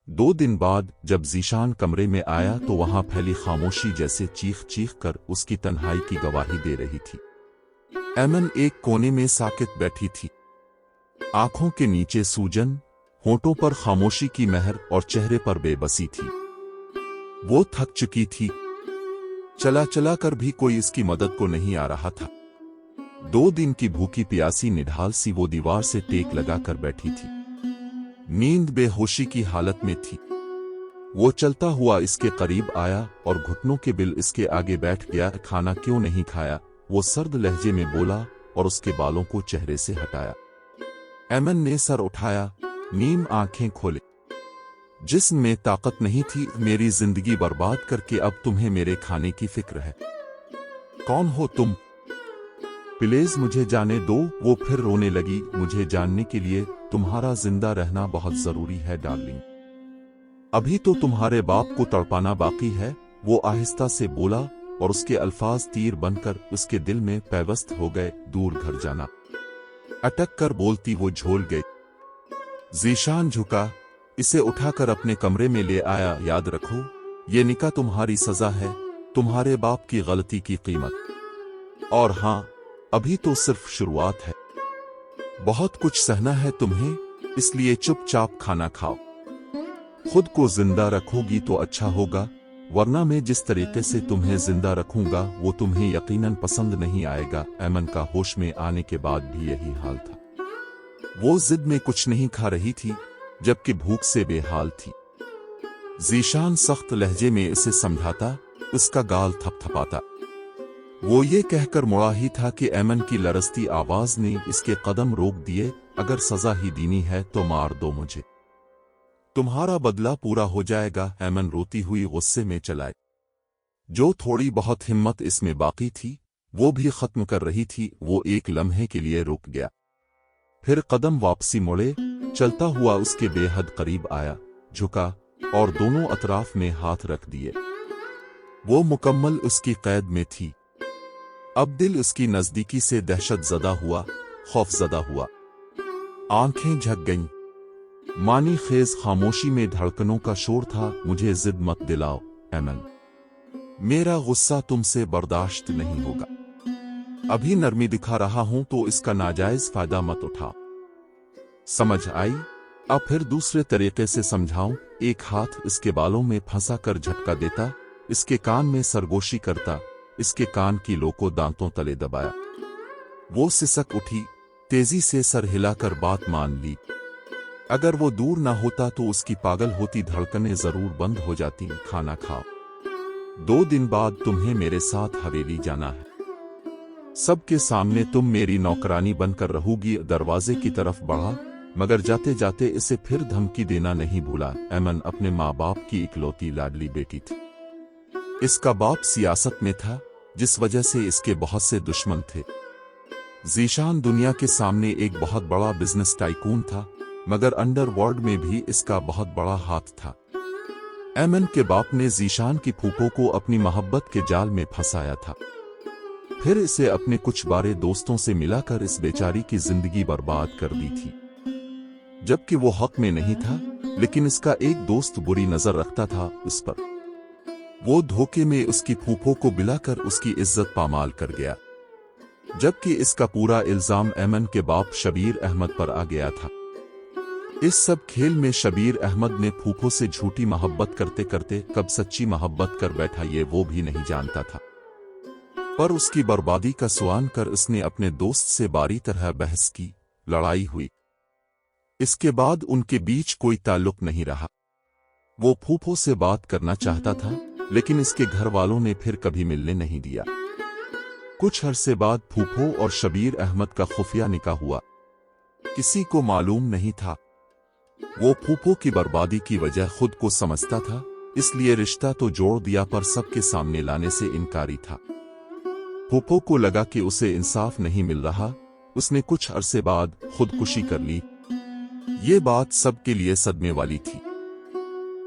2 दिन बाद जब ज़ीशान कमरे में आया तो वहां फैली खामोशी जैसे चीख चीख कर उसकी तन्हाई की गवाही दे रही थी। एमन एक कोने में साकित बैठी थी, आंखों के नीचे सूजन, होंठों पर खामोशी की महर और चेहरे पर बेबसी थी। वो थक चुकी थी, चला चला कर भी कोई इसकी मदद को नहीं आ रहा था। 2 दिन की भूखी प्यासी निढाल सी वो दीवार से टेक लगाकर बैठी थी, नींद बेहोशी की हालत में थी। वो चलता हुआ इसके करीब आया और घुटनों के बिल इसके आगे बैठ गया। खाना क्यों नहीं खाया? वो सर्द लहजे में बोला और उसके बालों को चेहरे से हटाया। एमन ने सर उठाया, नीम आंखें खोले। जिस्म में ताकत नहीं थी। मेरी जिंदगी बर्बाद करके अब तुम्हें मेरे खाने की फिक्र है? कौन हो तुम? प्लीज मुझे जाने दो। वो फिर रोने लगी। मुझे जानने के लिए तुम्हारा जिंदा रहना बहुत जरूरी है डार्लिंग। अभी तो तुम्हारे बाप को तड़पाना बाकी है। वो आहिस्ता से बोला और उसके अल्फाज तीर बनकर उसके दिल में पैवस्त हो गए। दूर घर जाना। अटक कर बोलती वो झोल गई। ज़ीशान झुका, इसे उठाकर अपने कमरे में ले आया। याद रखो, ये निकाह तुम्हारी सजा है, तुम्हारे बाप की गलती की कीमत। और हाँ, अभी तो सिर्फ शुरुआत है, बहुत कुछ सहना है तुम्हें, इसलिए चुपचाप खाना खाओ। खुद को जिंदा रखोगी तो अच्छा होगा, वरना मैं जिस तरीके से तुम्हें जिंदा रखूंगा वो तुम्हें यकीनन पसंद नहीं आएगा। एमन का होश में आने के बाद भी यही हाल था। वो जिद में कुछ नहीं खा रही थी, जबकि भूख से बेहाल थी। ज़ीशान सख्त लहजे में इसे समझाता, उसका गाल थपथपाता। वो ये कहकर मुड़ा ही था कि एमन की लरजती आवाज ने इसके कदम रोक दिए। अगर सजा ही दीनी है तो मार दो मुझे, तुम्हारा बदला पूरा हो जाएगा। एमन रोती हुई गुस्से में चलाए। जो थोड़ी बहुत हिम्मत इसमें बाकी थी वो भी खत्म कर रही थी। वो एक लम्हे के लिए रुक गया, फिर कदम वापसी मुड़े। चलता हुआ उसके बेहद करीब आया, झुका और दोनों अतराफ में हाथ रख दिए। वो मुकम्मल उसकी कैद में थी। अब दिल उसकी नजदीकी से दहशत ज़दा हुआ, खौफज़दा हुआ। आंखें झक गईं। मानी खेज खामोशी में धड़कनों का शोर था। मुझे जिद मत दिलाओ एमन, मेरा गुस्सा तुमसे बर्दाश्त नहीं होगा। अभी नरमी दिखा रहा हूं तो इसका नाजायज फायदा मत उठा। समझ आई? अब फिर दूसरे तरीके से समझाऊं। एक हाथ इसके बालों में फंसा कर झटका देता, इसके कान में सरगोशी करता, इसके कान की लो को दांतों तले दबाया। वो सिसक उठी, तेजी से सर हिलाकर बात मान ली। अगर वो दूर ना होता तो उसकी पागल होती धड़कनें जरूर बंद हो जाती। खाना खाओ, 2 दिन बाद तुम्हें मेरे साथ हवेली जाना है। सबके सामने तुम मेरी नौकरानी बनकर रहोगी। दरवाजे की तरफ बढ़ा, मगर जाते जाते इसे फिर धमकी देना नहीं भूला। एमन अपने माँ बाप की इकलौती लाडली बेटी थी। इसका बाप सियासत में था, जिस वजह से इसके बहुत से दुश्मन थे। ज़ीशान दुनिया के सामने एक बहुत बड़ा बिजनेस टाइकून था, मगर अंडरवर्ल्ड में भी इसका बहुत बड़ा हाथ था। एमन के बाप ने ज़ीशान की फूफो को अपनी मोहब्बत के जाल में फंसाया था, फिर इसे अपने कुछ बारे दोस्तों से मिलाकर इस बेचारी की जिंदगी बर्बाद कर दी थी। जबकि वो हक में नहीं था, लेकिन इसका एक दोस्त बुरी नजर रखता था उस पर। वो धोखे में उसकी फूफो को बिलाकर उसकी इज्जत पामाल कर गया, जबकि इसका पूरा इल्जाम एमन के बाप शबीर अहमद पर आ गया था। इस सब खेल में शबीर अहमद ने फूफो से झूठी मोहब्बत करते करते कब सच्ची मोहब्बत कर बैठा ये वो भी नहीं जानता था। पर उसकी बर्बादी का सुआन कर उसने अपने दोस्त से बारी तरह बहस की, लड़ाई हुई। इसके बाद उनके बीच कोई ताल्लुक नहीं रहा। वो फूफो से बात करना चाहता था, लेकिन इसके घर वालों ने फिर कभी मिलने नहीं दिया। कुछ अरसे बाद फूफो और शबीर अहमद का खुफिया निकाह हुआ। किसी को मालूम नहीं था। वो फूफो की बर्बादी की वजह खुद को समझता था, इसलिए रिश्ता तो जोड़ दिया पर सबके सामने लाने से इनकारी था। फूफो को लगा कि उसे इंसाफ नहीं मिल रहा। उसने कुछ अरसे बाद खुदकुशी कर ली। ये बात सबके लिए सदमे वाली थी।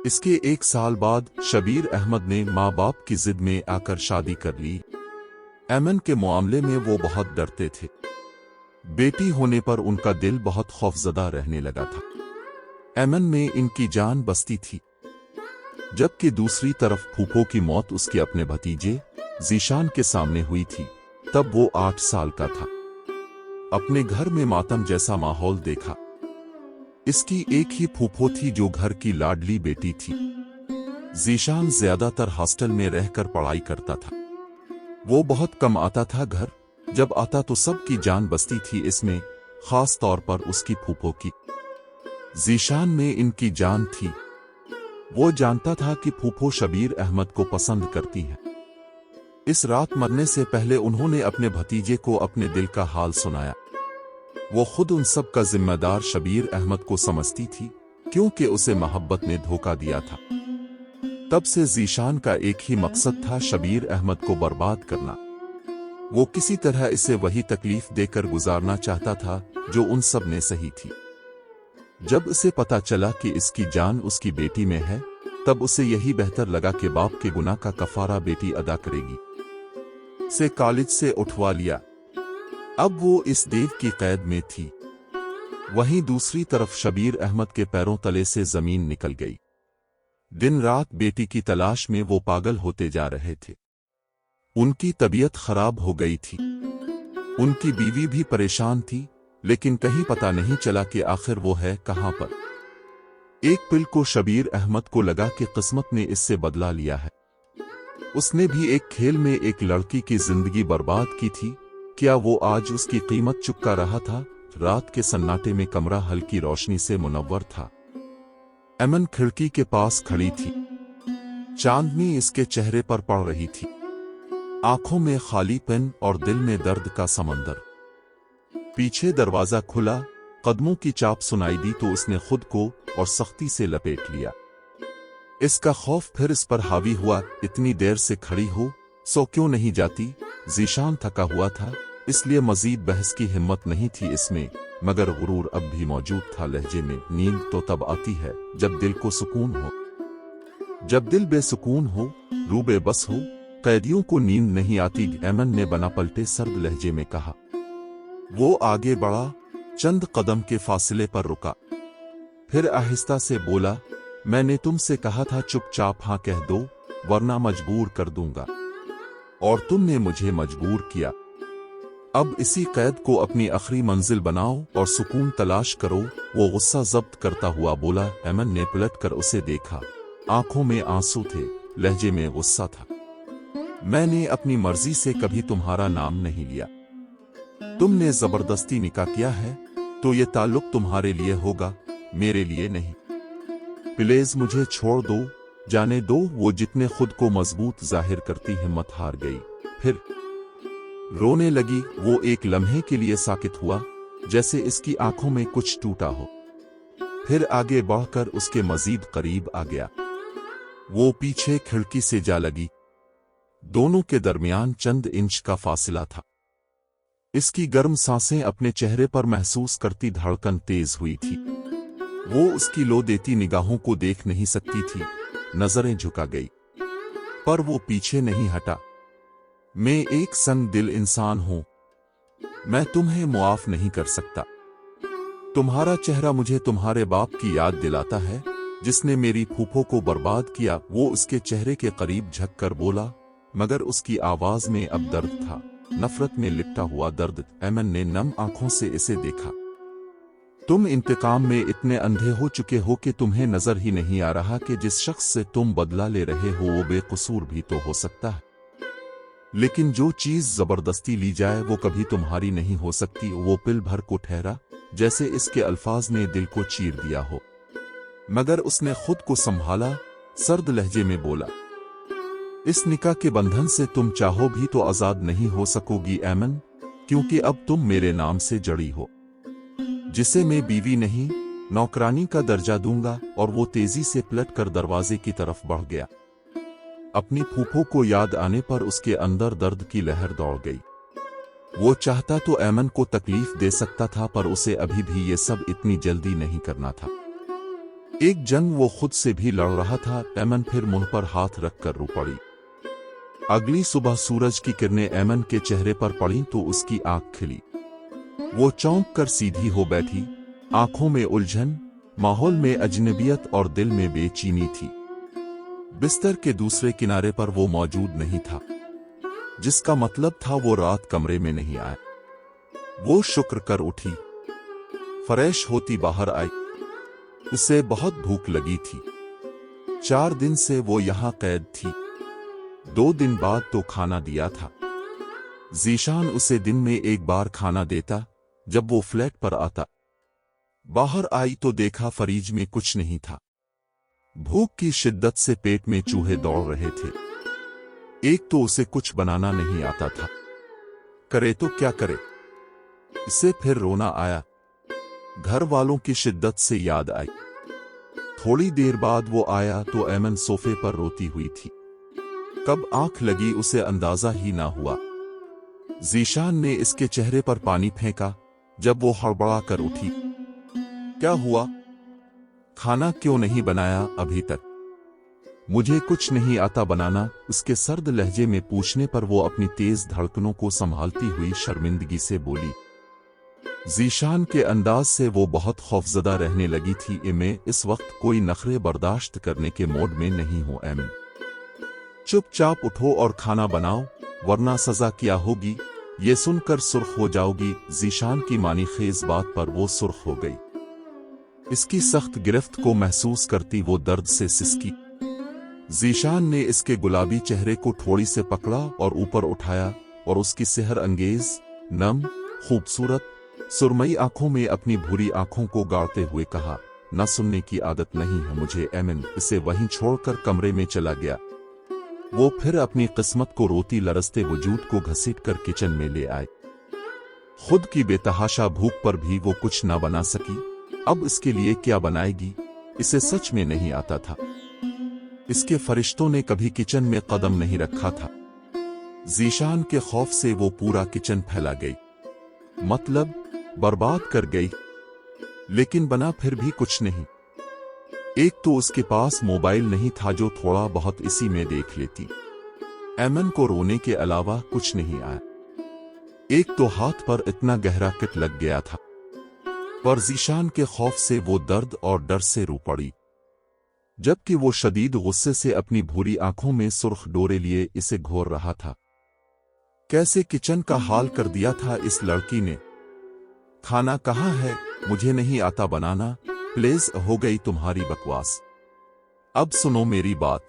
इसके 1 साल बाद शबीर अहमद ने माँ बाप की जिद में आकर शादी कर ली। एमन के मामले में वो बहुत डरते थे। बेटी होने पर उनका दिल बहुत खौफजदा रहने लगा था। एमन में इनकी जान बसती थी, जबकि दूसरी तरफ फूफो की मौत उसके अपने भतीजे जीशान के सामने हुई थी। तब वो 8 साल का था। अपने घर में मातम जैसा माहौल देखा। इसकी एक ही फूफो थी जो घर की लाडली बेटी थी। जीशान ज्यादातर हॉस्टल में रहकर पढ़ाई करता था। वो बहुत कम आता था घर, जब आता तो सबकी जान बसती थी, इसमें खास तौर पर उसकी फूफो की। जीशान में इनकी जान थी। वो जानता था कि फूफो शबीर अहमद को पसंद करती है। इस रात मरने से पहले उन्होंने अपने भतीजे को अपने दिल का हाल सुनाया। वो खुद उन सब का जिम्मेदार शबीर अहमद को समझती थी, क्योंकि उसे मोहब्बत ने धोखा दिया था। तब से जीशान का एक ही मकसद था, शबीर अहमद को बर्बाद करना। वो किसी तरह इसे वही तकलीफ देकर गुजारना चाहता था जो उन सब ने सही थी। जब उसे पता चला कि इसकी जान उसकी बेटी में है, तब उसे यही बेहतर लगा कि बाप के गुनाह का कफारा बेटी अदा करेगी। से कॉलेज से उठवा लिया। अब वो इस देव की कैद में थी। वहीं दूसरी तरफ शबीर अहमद के पैरों तले से जमीन निकल गई। दिन रात बेटी की तलाश में वो पागल होते जा रहे थे। उनकी तबीयत खराब हो गई थी। उनकी बीवी भी परेशान थी, लेकिन कहीं पता नहीं चला कि आखिर वो है कहां पर। एक पल को शबीर अहमद को लगा कि किस्मत ने इससे बदला लिया है। उसने भी एक खेल में एक लड़की की जिंदगी बर्बाद की थी। क्या वो आज उसकी कीमत चुका रहा था? रात के सन्नाटे में कमरा हल्की रोशनी से मुनव्वर था। एमन खिड़की के पास खड़ी थी। चांदनी इसके चेहरे पर पड़ रही थी। आंखों में खालीपन और दिल में दर्द का समंदर। पीछे दरवाजा खुला, कदमों की चाप सुनाई दी तो उसने खुद को और सख्ती से लपेट लिया। इसका खौफ फिर इस पर हावी हुआ। इतनी देर से खड़ी हो, सो क्यों नहीं जाती? जीशान थका हुआ था, इसलिए मजीद बहस की हिम्मत नहीं थी इसमें, मगर गुरूर अब भी मौजूद था लहजे में। नींद तो तब आती है जब दिल को सुकून हो। जब दिल बेसुकून हो, रूह बेबस हो, कैदियों को नींद नहीं आती, एमन ने बना पलटे सर्द लहजे में कहा। वो आगे बढ़ा, चंद कदम के फासले पर रुका, फिर आहिस्ता से बोला, मैंने तुमसे कहा था चुपचाप हाँ कह दो, वरना मजबूर कर दूंगा, और तुमने मुझे मजबूर किया। अब इसी कैद को अपनी आखिरी मंजिल बनाओ और सुकून तलाश करो। वो गुस्सा जब्त करता हुआ बोला। एमन ने पलटकर उसे देखा। आंखों में आंसू थे, लहजे में गुस्सा था। मैंने अपनी मर्जी से कभी तुम्हारा नाम नहीं लिया। तुमने जबरदस्ती निकाह किया है, तो ये ताल्लुक तुम्हारे लिए होगा, मेरे लिए नहीं। प्लीज मुझे छोड़ दो, जाने दो। वो जितने खुद को मजबूत जाहिर करती हिम्मत हार गई। फिर रोने लगी। वो एक लम्हे के लिए साकित हुआ, जैसे इसकी आंखों में कुछ टूटा हो। फिर आगे बढ़कर उसके मजीद करीब आ गया। वो पीछे खिड़की से जा लगी। दोनों के दरमियान चंद इंच का फासला था। इसकी गर्म सांसें अपने चेहरे पर महसूस करती धड़कन तेज हुई थी। वो उसकी लो देती निगाहों को देख नहीं सकती थी। नजरें झुका गई, पर वो पीछे नहीं हटा। मैं एक संग दिल इंसान हूं, मैं तुम्हें मुआफ नहीं कर सकता। तुम्हारा चेहरा मुझे तुम्हारे बाप की याद दिलाता है, जिसने मेरी फूफो को बर्बाद किया। वो उसके चेहरे के करीब झुककर बोला, मगर उसकी आवाज में अब दर्द था, नफरत में लिपटा हुआ दर्द। एमन ने नम आंखों से इसे देखा। तुम इंतकाम में इतने अंधे हो चुके हो कि तुम्हें नजर ही नहीं आ रहा कि जिस शख्स से तुम बदला ले रहे हो वो बेकसूर भी तो हो सकता है। लेकिन जो चीज जबरदस्ती ली जाए वो कभी तुम्हारी नहीं हो सकती। वो पिल भर को ठहरा, जैसे इसके अल्फाज ने दिल को चीर दिया हो, मगर उसने खुद को संभाला। सर्द लहजे में बोला, इस निकाह के बंधन से तुम चाहो भी तो आजाद नहीं हो सकोगी एमन, क्योंकि अब तुम मेरे नाम से जड़ी हो, जिसे मैं बीवी नहीं नौकरानी का दर्जा दूंगा। और वो तेजी से पलटकर दरवाजे की तरफ बढ़ गया। अपनी फूफो को याद आने पर उसके अंदर दर्द की लहर दौड़ गई। वो चाहता तो एमन को तकलीफ दे सकता था, पर उसे अभी भी ये सब इतनी जल्दी नहीं करना था। एक जंग वो खुद से भी लड़ रहा था। एमन फिर मुंह पर हाथ रखकर रो पड़ी। अगली सुबह सूरज की किरणें एमन के चेहरे पर पड़ी तो उसकी आंख खिली। वो चौंक कर सीधी हो बैठी, आंखों में उलझन, माहौल में अजनबियत और दिल में बेचैनी थी। बिस्तर के दूसरे किनारे पर वो मौजूद नहीं था, जिसका मतलब था वो रात कमरे में नहीं आया। वो शुक्र कर उठी, फ्रेश होती बाहर आई। उसे बहुत भूख लगी थी। 4 दिन से वो यहां कैद थी। 2 दिन बाद तो खाना दिया था। ज़ीशान उसे दिन में एक बार खाना देता जब वो फ्लैट पर आता। बाहर आई तो देखा फ्रिज में कुछ नहीं था। भूख की शिद्दत से पेट में चूहे दौड़ रहे थे। एक तो उसे कुछ बनाना नहीं आता था, करे तो क्या करे। इसे फिर रोना आया। घर वालों की शिद्दत से याद आई। थोड़ी देर बाद वो आया तो ऐमन सोफे पर रोती हुई थी। कब आंख लगी उसे अंदाजा ही ना हुआ। ज़ीशान ने इसके चेहरे पर पानी फेंका जब वो हड़बड़ा कर उठी। क्या हुआ? खाना क्यों नहीं बनाया अभी तक? मुझे कुछ नहीं आता बनाना, उसके सर्द लहजे में पूछने पर वो अपनी तेज धड़कनों को संभालती हुई शर्मिंदगी से बोली। ज़ीशान के अंदाज से वो बहुत खौफजदा रहने लगी थी। मैं इस वक्त कोई नखरे बर्दाश्त करने के मोड में नहीं हूं एमन। चुपचाप उठो और खाना बनाओ, वरना सजा क्या होगी ये सुनकर सुर्ख हो जाओगी। ज़ीशान की मानी खेज बात पर वो सुर्ख हो गई। इसकी सख्त गिरफ्त को महसूस करती वो दर्द से सिसकी। ज़ीशान ने इसके गुलाबी चेहरे को थोड़ी से पकड़ा और ऊपर उठाया और उसकी सेहर अंगेज, नम, खूबसूरत सुरमई आंखों में अपनी भूरी आंखों को गाड़ते हुए कहा, न सुनने की आदत नहीं है मुझे एमन। इसे वहीं छोड़कर कमरे में चला गया। वो फिर अपनी किस्मत को रोती लरसते वजूद को घसीटकर किचन में ले आए। खुद की बेतहाशा भूख पर भी वो कुछ ना बना सकी। अब इसके लिए क्या बनाएगी, इसे सच में नहीं आता था। इसके फरिश्तों ने कभी किचन में कदम नहीं रखा था। ज़ीशान के खौफ से वो पूरा किचन फैला गई, मतलब बर्बाद कर गई। लेकिन बना फिर भी कुछ नहीं। एक तो उसके पास मोबाइल नहीं था जो थोड़ा बहुत इसी में देख लेती। एमन को रोने के अलावा कुछ नहीं आया। एक तो हाथ पर इतना गहरा कट लग गया था। पर ज़ीशान के खौफ से वो दर्द और डर से रो पड़ी, जबकि वो शदीद गुस्से से अपनी भूरी आंखों में सुर्ख डोरे लिए इसे घोर रहा था। कैसे किचन का हाल कर दिया था इस लड़की ने। खाना कहाँ है? मुझे नहीं आता बनाना। प्लीज, हो गई तुम्हारी बकवास। अब सुनो मेरी बात।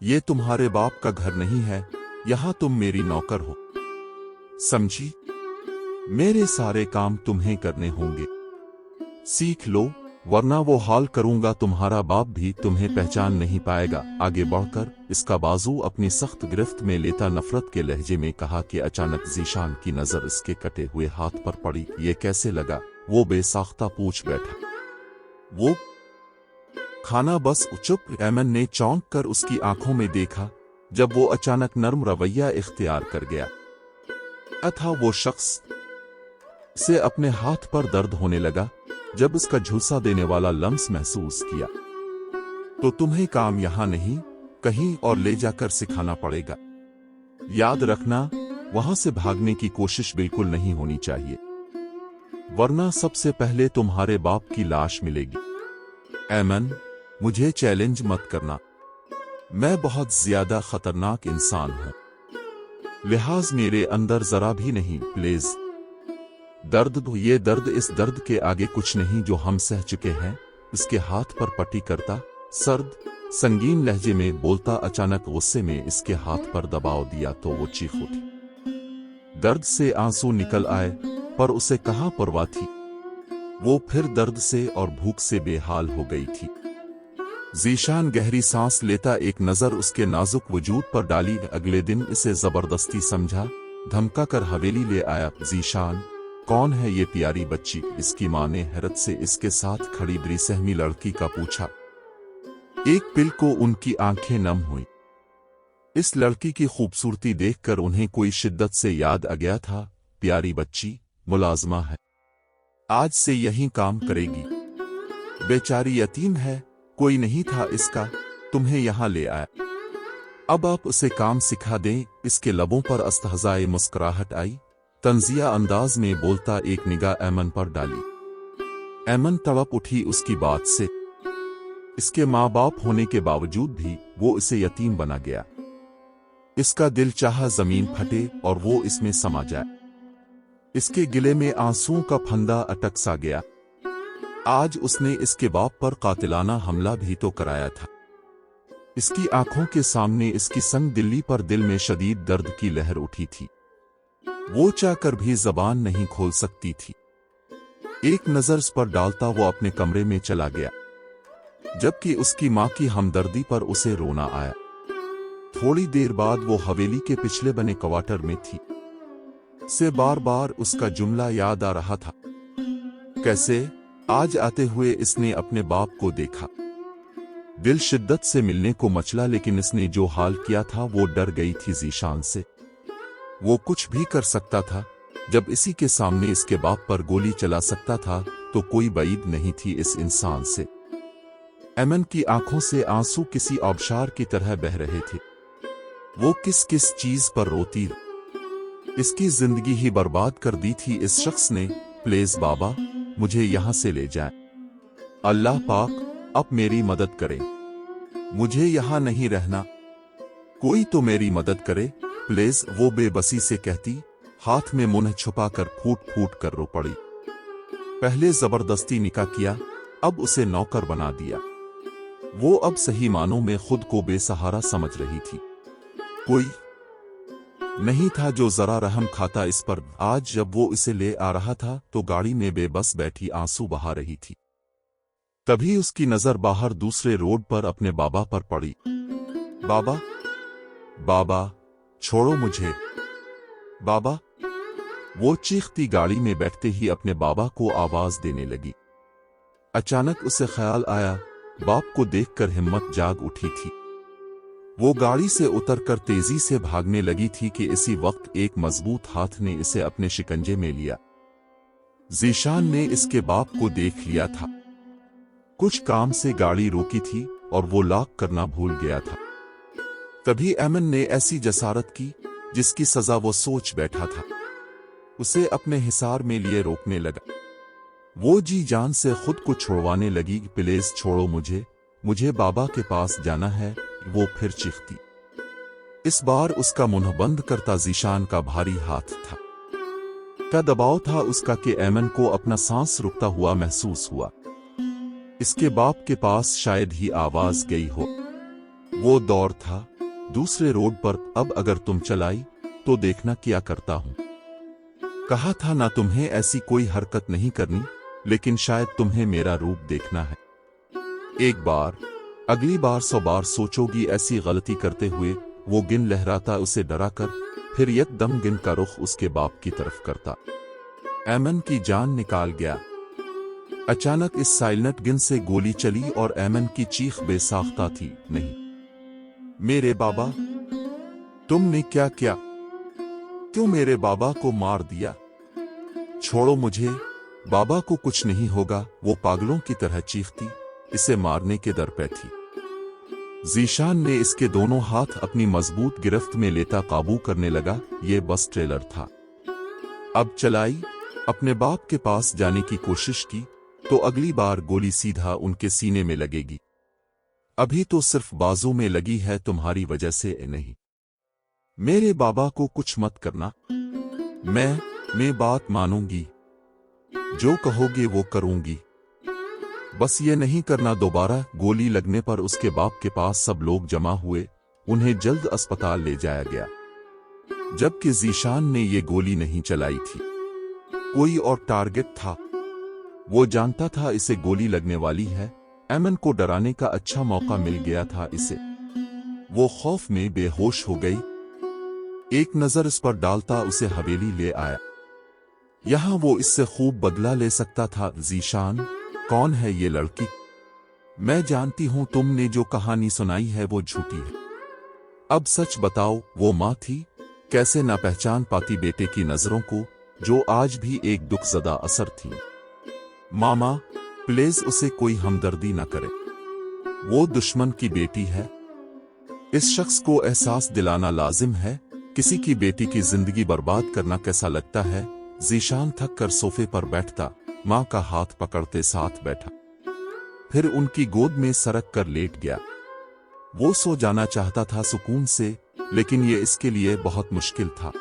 ये तुम्हारे बाप का घर नहीं है, यहां तुम मेरी नौकर हो, समझी? मेरे सारे काम तुम्हें करने होंगे। सीख लो, वरना वो हाल करूंगा तुम्हारा बाप भी तुम्हें पहचान नहीं पाएगा। आगे बढ़कर इसका बाजू अपनी सख्त गिरफ्त में लेता नफरत के लहजे में कहा कि अचानक ज़ीशान की नजर इसके कटे हुए हाथ पर पड़ी। ये कैसे लगा? वो बेसाख्ता पूछ बैठा। वो खाना बस। चुप। ऐमन ने चौंक कर उसकी आंखों में देखा जब वो अचानक नर्म रवैया इख्तियार कर गया। अथा वो शख्स से अपने हाथ पर दर्द होने लगा जब उसका झुलसा देने वाला लम्स महसूस किया। तो तुम्हें काम यहां नहीं, कहीं और ले जाकर सिखाना पड़ेगा। याद रखना, वहां से भागने की कोशिश बिल्कुल नहीं होनी चाहिए, वरना सबसे पहले तुम्हारे बाप की लाश मिलेगी। ऐमन, मुझे चैलेंज मत करना। मैं बहुत ज्यादा खतरनाक इंसान हूं, लिहाज मेरे अंदर जरा भी नहीं, प्लीज। दर्द तो ये दर्द, इस दर्द के आगे कुछ नहीं जो हम सह चुके हैं। इसके हाथ पर पट्टी करता, सर्द संगीन लहजे में बोलता। अचानक गुस्से में इसके हाथ पर दबाव दिया तो वो चीख उठी। दर्द से आंसू निकल आए, पर उसे कहां परवाह थी। वो फिर दर्द से और भूख से बेहाल हो गई थी। ज़ीशान गहरी सांस लेता एक नजर उसके नाजुक वजूद पर डाली। अगले दिन इसे जबरदस्ती समझा, धमका कर हवेली ले आया। ज़ीशान, कौन है ये प्यारी बच्ची? इसकी मां ने हैरत से इसके साथ खड़ी बेसहमी लड़की का पूछा। एक पिल को उनकी आंखें नम हुई। इस लड़की की खूबसूरती देखकर उन्हें कोई शिद्दत से याद आ गया था। प्यारी बच्ची मुलाजमा है, आज से यहीं काम करेगी। बेचारी यतीम है, कोई नहीं था इसका, तुम्हें यहां ले आया। अब आप उसे काम सिखा दें। इसके लबों पर अस्तहज़ाए मुस्कुराहट आई। तंजिया अंदाज में बोलता एक निगाह ऐमन पर डाली। एमन तड़प उठी उसकी बात से। इसके माँ बाप होने के बावजूद भी वो इसे यतीम बना गया। इसका दिल चाहा जमीन फटे और वो इसमें समा जाए। इसके गिले में आंसुओं का फंदा अटक सा गया। आज उसने इसके बाप पर कातिलाना हमला भी तो कराया था। इसकी आंखों के सामने इसकी संग दिल्ली पर दिल में शदीद दर्द की लहर उठी थी। वो चाहकर भी जबान नहीं खोल सकती थी। एक नजर इस पर डालता वो अपने कमरे में चला गया, जबकि उसकी मां की हमदर्दी पर उसे रोना आया। थोड़ी देर बाद वो हवेली के पिछले बने क्वार्टर में थी। से बार बार उसका जुमला याद आ रहा था। कैसे आज आते हुए इसने अपने बाप को देखा। दिल शिद्दत से मिलने को मचला, लेकिन इसने जो हाल किया था वो डर गई थी ज़ीशान से। वो कुछ भी कर सकता था। जब इसी के सामने इसके बाप पर गोली चला सकता था तो कोई बईद नहीं थी इस इंसान से। एमन की आंखों से आंसू किसी आबशार की तरह बह रहे थे। वो किस किस चीज पर रोती। इसकी जिंदगी ही बर्बाद कर दी थी इस शख्स ने। प्लीज बाबा, मुझे यहां से ले जाए। अल्लाह पाक अब मेरी मदद करे। मुझे यहां नहीं रहना। कोई तो मेरी मदद करे प्लीज, वो बेबसी से कहती, हाथ में मुंह छुपाकर फूट फूट कर रो पड़ी। पहले जबरदस्ती निकाह किया, अब उसे नौकर बना दिया। वो अब सही मानों में खुद को बेसहारा समझ रही थी। कोई नहीं था जो जरा रहम खाता इस पर। आज जब वो इसे ले आ रहा था तो गाड़ी में बेबस बैठी आंसू बहा रही थी। तभी उसकी नजर बाहर दूसरे रोड पर अपने बाबा पर पड़ी। बाबा, बाबा, छोड़ो मुझे, बाबा। वो चीखती गाड़ी में बैठते ही अपने बाबा को आवाज देने लगी। अचानक उसे ख्याल आया, बाप को देखकर हिम्मत जाग उठी थी। वो गाड़ी से उतरकर तेजी से भागने लगी थी कि इसी वक्त एक मजबूत हाथ ने इसे अपने शिकंजे में लिया। ज़ीशान ने इसके बाप को देख लिया था। कुछ काम से गाड़ी रोकी थी और वो लॉक करना भूल गया था। तभी एमन ने ऐसी जसारत की जिसकी सजा वो सोच बैठा था। उसे अपने हिसार में लिए रोकने लगा। वो जी जान से खुद को छुड़वाने लगी। प्लीज छोड़ो मुझे, मुझे बाबा के पास जाना है। वो फिर चीखती। इस बार उसका मुंह बंद करता ज़ीशान का भारी हाथ था। का दबाव था उसका कि एमन को अपना सांस रुकता हुआ महसूस हुआ। इसके बाप के पास शायद ही आवाज गई हो। वो दौर था दूसरे रोड पर। अब अगर तुम चलाई तो देखना क्या करता हूं। कहा था ना तुम्हें ऐसी कोई हरकत नहीं करनी, लेकिन शायद तुम्हें मेरा रूप देखना है। एक बार, अगली बार 100 बार सोचोगी ऐसी गलती करते हुए। वो गिन लहराता उसे डराकर, फिर एकदम गिन का रुख उसके बाप की तरफ करता। एमन की जान निकाल गया। अचानक इस साइलेंट गिन से गोली चली और एमन की चीख बेसाख्ता थी। नहीं, मेरे बाबा, तुमने क्या किया? क्यों मेरे बाबा को मार दिया? छोड़ो मुझे, बाबा को कुछ नहीं होगा। वो पागलों की तरह चीखती, इसे मारने के दर पे थी। ज़ीशान ने इसके दोनों हाथ अपनी मजबूत गिरफ्त में लेता काबू करने लगा। ये बस ट्रेलर था। अब चलाई, अपने बाप के पास जाने की कोशिश की तो अगली बार गोली सीधा उनके सीने में लगेगी। अभी तो सिर्फ बाजू में लगी है, तुम्हारी वजह से नहीं। मेरे बाबा को कुछ मत करना। मैं बात मानूंगी, जो कहोगे वो करूंगी। बस ये नहीं करना दोबारा। गोली लगने पर उसके बाप के पास सब लोग जमा हुए। उन्हें जल्द अस्पताल ले जाया गया, जबकि ज़ीशान ने ये गोली नहीं चलाई थी। कोई और टारगेट था। वो जानता था इसे गोली लगने वाली है। एमन को डराने का अच्छा मौका मिल गया था इसे। वो खौफ में बेहोश हो गई। एक नजर इस पर डालता उसे हवेली ले आया। यहां वो इससे खूब बदला ले सकता था। ज़ीशान, कौन है ये लड़की? मैं जानती हूं तुमने जो कहानी सुनाई है वो झूठी है। अब सच बताओ, वो मां थी? कैसे ना पहचान पाती बेटे की नजरों को, जो आज भी एक दुखज़दा असर थी। मामा, प्लीज उसे कोई हमदर्दी ना करे। वो दुश्मन की बेटी है। इस शख्स को एहसास दिलाना लाजिम है किसी की बेटी की जिंदगी बर्बाद करना कैसा लगता है। ज़ीशान थक कर सोफे पर बैठता, माँ का हाथ पकड़ते साथ बैठा, फिर उनकी गोद में सरक कर लेट गया। वो सो जाना चाहता था सुकून से, लेकिन ये इसके लिए बहुत मुश्किल था।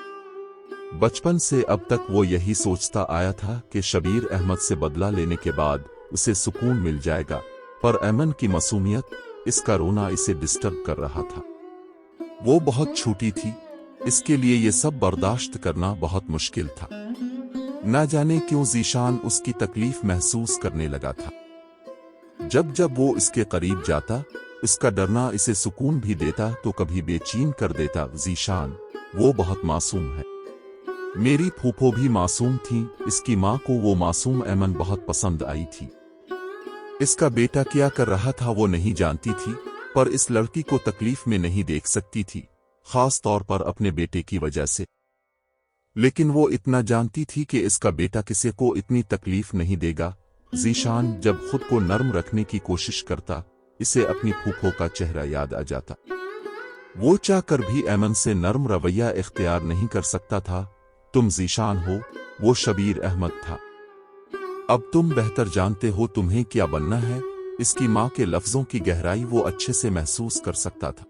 बचपन से अब तक वो यही सोचता आया था कि शबीर अहमद से बदला लेने के बाद उसे सुकून मिल जाएगा, पर ऐमन की मासूमियत, इसका रोना इसे डिस्टर्ब कर रहा था। वो बहुत छोटी थी, इसके लिए ये सब बर्दाश्त करना बहुत मुश्किल था। न जाने क्यों ज़ीशान उसकी तकलीफ महसूस करने लगा था। जब जब वो इसके करीब जाता, इसका डरना इसे सुकून भी देता तो कभी बेचैन कर देता। ज़ीशान, वो बहुत मासूम है। मेरी फूफो भी मासूम थी। इसकी माँ को वो मासूम ऐमन बहुत पसंद आई थी। इसका बेटा क्या कर रहा था वो नहीं जानती थी, पर इस लड़की को तकलीफ में नहीं देख सकती थी, खास तौर पर अपने बेटे की वजह से। लेकिन वो इतना जानती थी कि इसका बेटा किसी को इतनी तकलीफ नहीं देगा। ज़ीशान जब खुद को नर्म रखने की कोशिश करता, इसे अपनी फूफो का चेहरा याद आ जाता। वो चाहकर भी ऐमन से नर्म रवैया इख्तियार नहीं कर सकता था। तुम ज़ीशान हो, वो शबीर अहमद था। अब तुम बेहतर जानते हो तुम्हें क्या बनना है। इसकी माँ के लफ्जों की गहराई वो अच्छे से महसूस कर सकता था।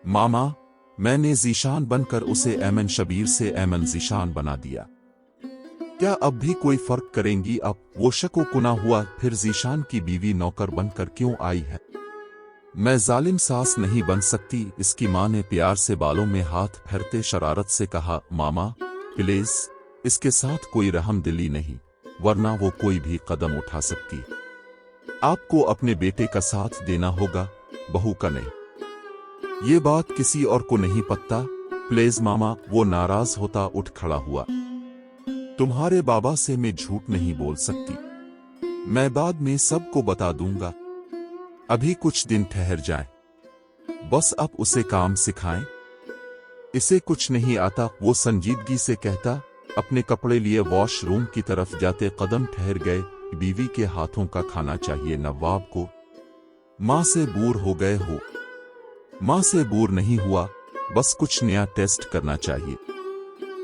मामा, मैंने ज़ीशान बनकर उसे ऐमन शबीर से ऐमन ज़ीशान बना दिया। क्या अब भी कोई फर्क करेंगी? अब वो शको कुना हुआ, फिर ज़ीशान की बीवी नौकर बनकर क्यों आई है? मैं जालिम सास नहीं बन सकती। इसकी माँ ने प्यार से बालों में हाथ फेरते शरारत से कहा, मामा प्लीज, इसके साथ कोई रहम दिली नहीं, वरना वो कोई भी कदम उठा सकती है। आपको अपने बेटे का साथ देना होगा, बहू का नहीं। ये बात किसी और को नहीं पता। प्लीज मामा। वो नाराज होता उठ खड़ा हुआ। तुम्हारे बाबा से मैं झूठ नहीं बोल सकती। मैं बाद में सबको बता दूंगा। अभी कुछ दिन ठहर जाएं। बस अब उसे काम सिखाएं। इसे कुछ नहीं आता, वो संजीदगी से कहता। अपने कपड़े लिए वॉशरूम की तरफ जाते कदम ठहर गए। बीवी के हाथों का खाना चाहिए नवाब को। माँ से दूर हो गए हो? माँ से दूर नहीं हुआ, बस कुछ नया टेस्ट करना चाहिए।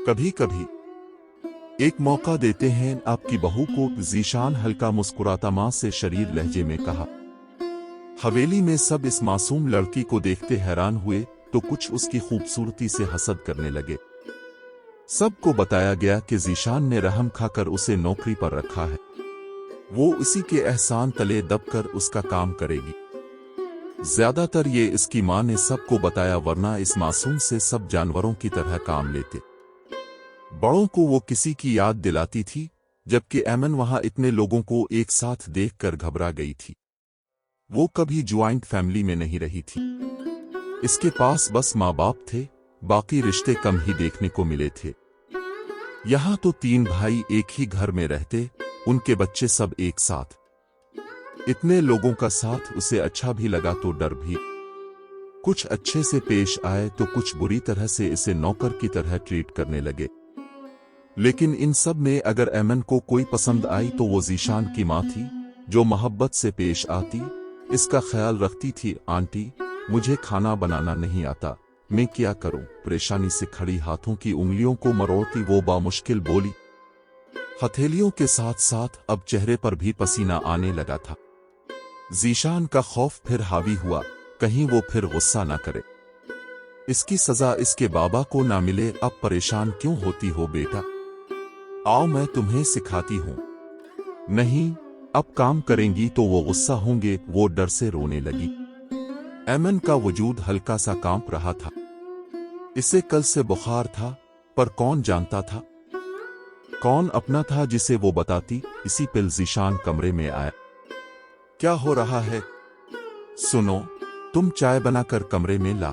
कभी कभी एक मौका देते हैं आपकी बहू को। ज़ीशान हल्का मुस्कुराता माँ से शरीर लहजे में कहा। हवेली में सब इस मासूम लड़की को देखते हैरान हुए तो कुछ उसकी खूबसूरती से हसद करने लगे। सबको बताया गया कि ज़ीशान ने रहम खाकर उसे नौकरी पर रखा है। वो इसी के एहसान तले दबकर उसका काम करेगी। ज्यादातर ये इसकी माँ ने सबको बताया, वरना इस मासूम से सब जानवरों की तरह काम लेते। बड़ों को वो किसी की याद दिलाती थी, जबकि ऐमन वहां इतने लोगों को एक साथ देखकर घबरा गई थी। वो कभी ज्वाइंट फैमिली में नहीं रही थी। इसके पास बस माँ बाप थे, बाकी रिश्ते कम ही देखने को मिले थे। यहाँ तो 3 भाई एक ही घर में रहते, उनके बच्चे सब एक साथ। इतने लोगों का साथ उसे अच्छा भी लगा तो डर भी। कुछ अच्छे से पेश आए तो कुछ बुरी तरह से इसे नौकर की तरह ट्रीट करने लगे। लेकिन इन सब में अगर ऐमन को कोई पसंद आई तो वो ज़ीशान की माँ थी, जो मोहब्बत से पेश आती, इसका ख्याल रखती थी। आंटी, मुझे खाना बनाना नहीं आता, मैं क्या करूं? परेशानी से खड़ी हाथों की उंगलियों को मरोड़ती वो बामुश्किल बोली। हथेलियों के साथ साथ अब चेहरे पर भी पसीना आने लगा था। ज़ीशान का खौफ फिर हावी हुआ, कहीं वो फिर गुस्सा ना करे। इसकी सजा इसके बाबा को ना मिले। अब परेशान क्यों होती हो बेटा? आओ मैं तुम्हें सिखाती हूं। नहीं, अब काम करेंगी तो वो गुस्सा होंगे। वो डर से रोने लगी। ऐमन का वजूद हल्का सा कांप रहा था। इसे कल से बुखार था, पर कौन जानता था कौन अपना था जिसे वो बताती। इसी पिल ज़ीशान कमरे में आया। क्या हो रहा है? सुनो, तुम चाय बनाकर कमरे में ला,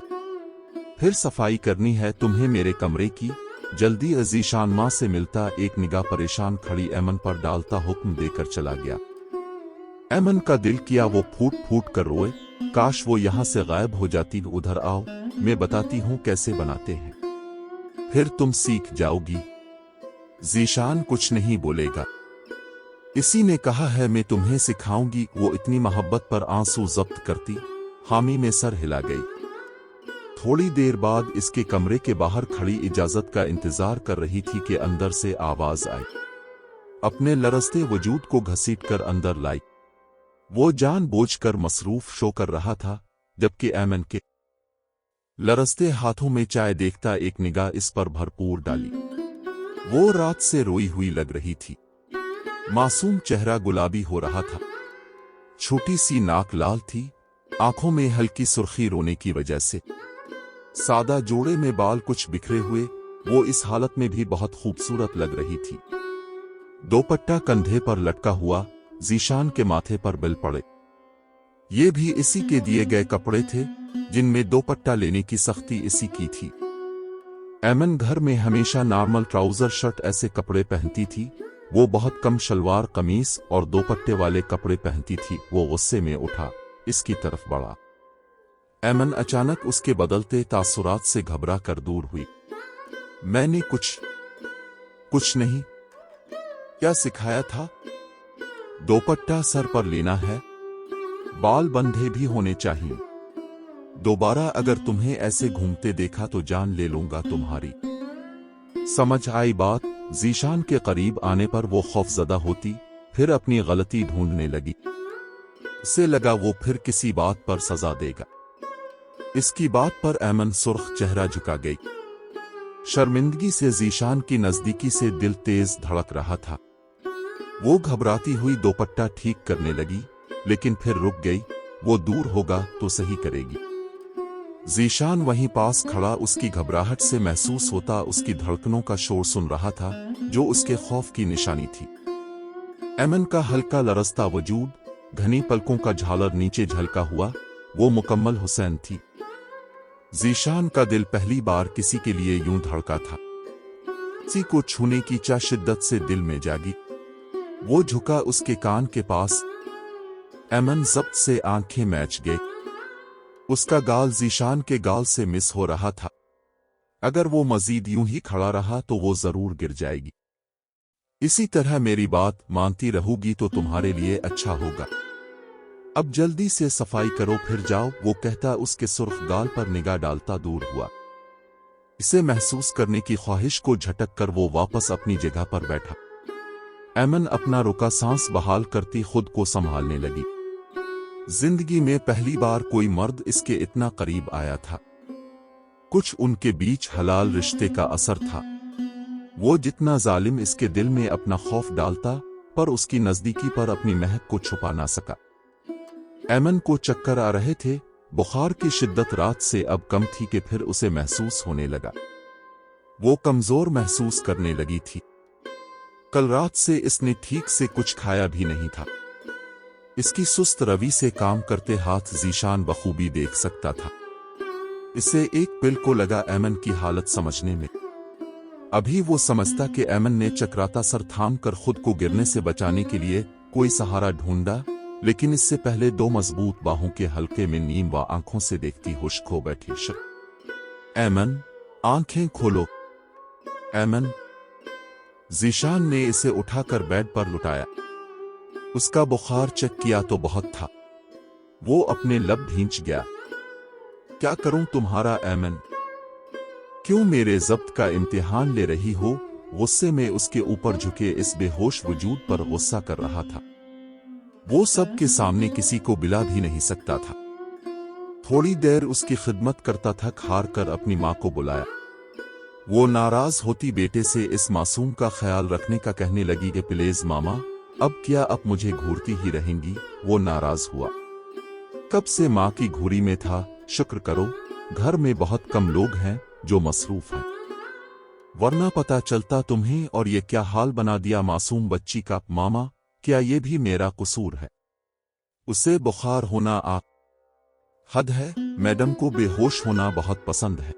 फिर सफाई करनी है तुम्हें मेरे कमरे की। जल्दी। ज़ीशान माँ से मिलता एक निगाह परेशान खड़ी ऐमन पर डालता हुक्म देकर चला गया। ऐमन का दिल किया वो फूट फूट कर रोए। काश वो यहां से गायब हो जाती। उधर आओ, मैं बताती हूं कैसे बनाते हैं, फिर तुम सीख जाओगी। ज़ीशान कुछ नहीं बोलेगा। इसी ने कहा है मैं तुम्हें सिखाऊंगी। वो इतनी मोहब्बत पर आंसू जब्त करती हामी में सर हिला गई। थोड़ी देर बाद इसके कमरे के बाहर खड़ी इजाजत का इंतजार कर रही थी कि अंदर से आवाज आई। अपने लरसते वजूद को घसीट कर अंदर लाई। वो जानबूझकर मसरूफ शो कर रहा था, जबकि ऐमन के लरसते हाथों में चाय देखता एक निगाह इस पर भरपूर डाली। वो रात से रोई हुई लग रही थी। मासूम चेहरा गुलाबी हो रहा था, छोटी सी नाक लाल थी, आंखों में हल्की सुर्खी रोने की वजह से। सादा जोड़े में बाल कुछ बिखरे हुए, वो इस हालत में भी बहुत खूबसूरत लग रही थी। दोपट्टा कंधे पर लटका हुआ, ज़ीशान के माथे पर बिल पड़े। ये भी इसी के दिए गए कपड़े थे, जिनमें दोपट्टा लेने की सख्ती इसी की थी। ऐमन घर में हमेशा नॉर्मल ट्राउजर शर्ट ऐसे कपड़े पहनती थी, वो बहुत कम शलवार कमीज और दोपट्टे वाले कपड़े पहनती थी। वो गुस्से में उठा, इसकी तरफ बढ़ा। ऐमन अचानक उसके बदलते तासुरात से घबरा कर दूर हुई। मैंने कुछ नहीं। क्या सिखाया था? दोपट्टा सर पर लेना है, बाल बंधे भी होने चाहिए। दोबारा अगर तुम्हें ऐसे घूमते देखा तो जान ले लूंगा तुम्हारी। समझ आई बात? ज़ीशान के करीब आने पर वो खौफजदा होती, फिर अपनी गलती ढूंढने लगी। उसे लगा वो फिर किसी बात पर सजा देगा। इसकी बात पर ऐमन सुर्ख चेहरा झुका गई। शर्मिंदगी से ज़ीशान की नजदीकी से दिल तेज धड़क रहा था। वो घबराती हुई दोपट्टा ठीक करने लगी, लेकिन फिर रुक गई। वो दूर होगा तो सही करेगी। ज़ीशान वहीं पास खड़ा उसकी घबराहट से महसूस होता उसकी धड़कनों का शोर सुन रहा था, जो उसके खौफ की निशानी थी। ऐमन का हल्का लरसता वजूद, घनी पलकों का झालर नीचे झलका हुआ, वो मुकम्मल हुसैन थी। ज़ीशान का दिल पहली बार किसी के लिए यूं धड़का था। किसी को छूने की चाह शिद्दत से दिल में जागी। वो झुका उसके कान के पास। ऐमन ज़ब्त से आंखें मैच गए। उसका गाल ज़ीशान के गाल से मिस हो रहा था। अगर वो मजीद यूं ही खड़ा रहा तो वो जरूर गिर जाएगी। इसी तरह मेरी बात मानती रहोगी तो तुम्हारे लिए अच्छा होगा। अब जल्दी से सफाई करो फिर जाओ, वो कहता उसके सुर्ख गाल पर निगाह डालता दूर हुआ। इसे महसूस करने की ख्वाहिश को झटक कर वो वापस अपनी जगह पर बैठा। ऐमन अपना रुका सांस बहाल करती खुद को संभालने लगी। जिंदगी में पहली बार कोई मर्द इसके इतना करीब आया था। कुछ उनके बीच हलाल रिश्ते का असर था। वो जितना जालिम इसके दिल में अपना खौफ डालता, पर उसकी नजदीकी पर अपनी महक को छुपा ना सका। ऐमन को चक्कर आ रहे थे। बुखार की शिद्दत रात से अब कम थी कि फिर उसे महसूस होने लगा। वो कमजोर महसूस करने लगी थी। कल रात से इसने ठीक से कुछ खाया भी नहीं था। इसकी सुस्त रवि से काम करते हाथ ज़ीशान बखूबी देख सकता था। इसे एक पिल को लगा ऐमन की हालत समझने में। अभी वो समझता कि ऐमन ने चकराता सर थाम कर खुद को गिरने से बचाने के लिए कोई सहारा ढूंढा, लेकिन इससे पहले दो मजबूत बाहों के हल्के में नीम व आंखों से देखती होश खो बैठी। ऐमन, आंखें खोलो। ऐमन। ज़ीशान ने इसे उठाकर बेड पर लुटाया। उसका बुखार चेक किया तो बहुत था। वो अपने लब भींच गया। क्या करूं तुम्हारा ऐमन? क्यों मेरे ज़ब्त का इम्तिहान ले रही हो? गुस्से में उसके ऊपर झुके इस बेहोश वजूद पर गुस्सा कर रहा था। वो सब के सामने किसी को बिला भी नहीं सकता था। थोड़ी देर उसकी खिदमत करता था, हार कर अपनी माँ को बुलाया। वो नाराज होती बेटे से इस मासूम का ख्याल रखने का कहने लगी कि प्लीज मामा, अब क्या आप मुझे घूरती ही रहेंगी? वो नाराज हुआ। कब से माँ की घूरी में था। शुक्र करो घर में बहुत कम लोग हैं जो मसरूफ हैं, वरना पता चलता तुम्हें। और ये क्या हाल बना दिया मासूम बच्ची का। मामा, क्या ये भी मेरा कसूर है? उसे बुखार होना हद है। मैडम को बेहोश होना बहुत पसंद है।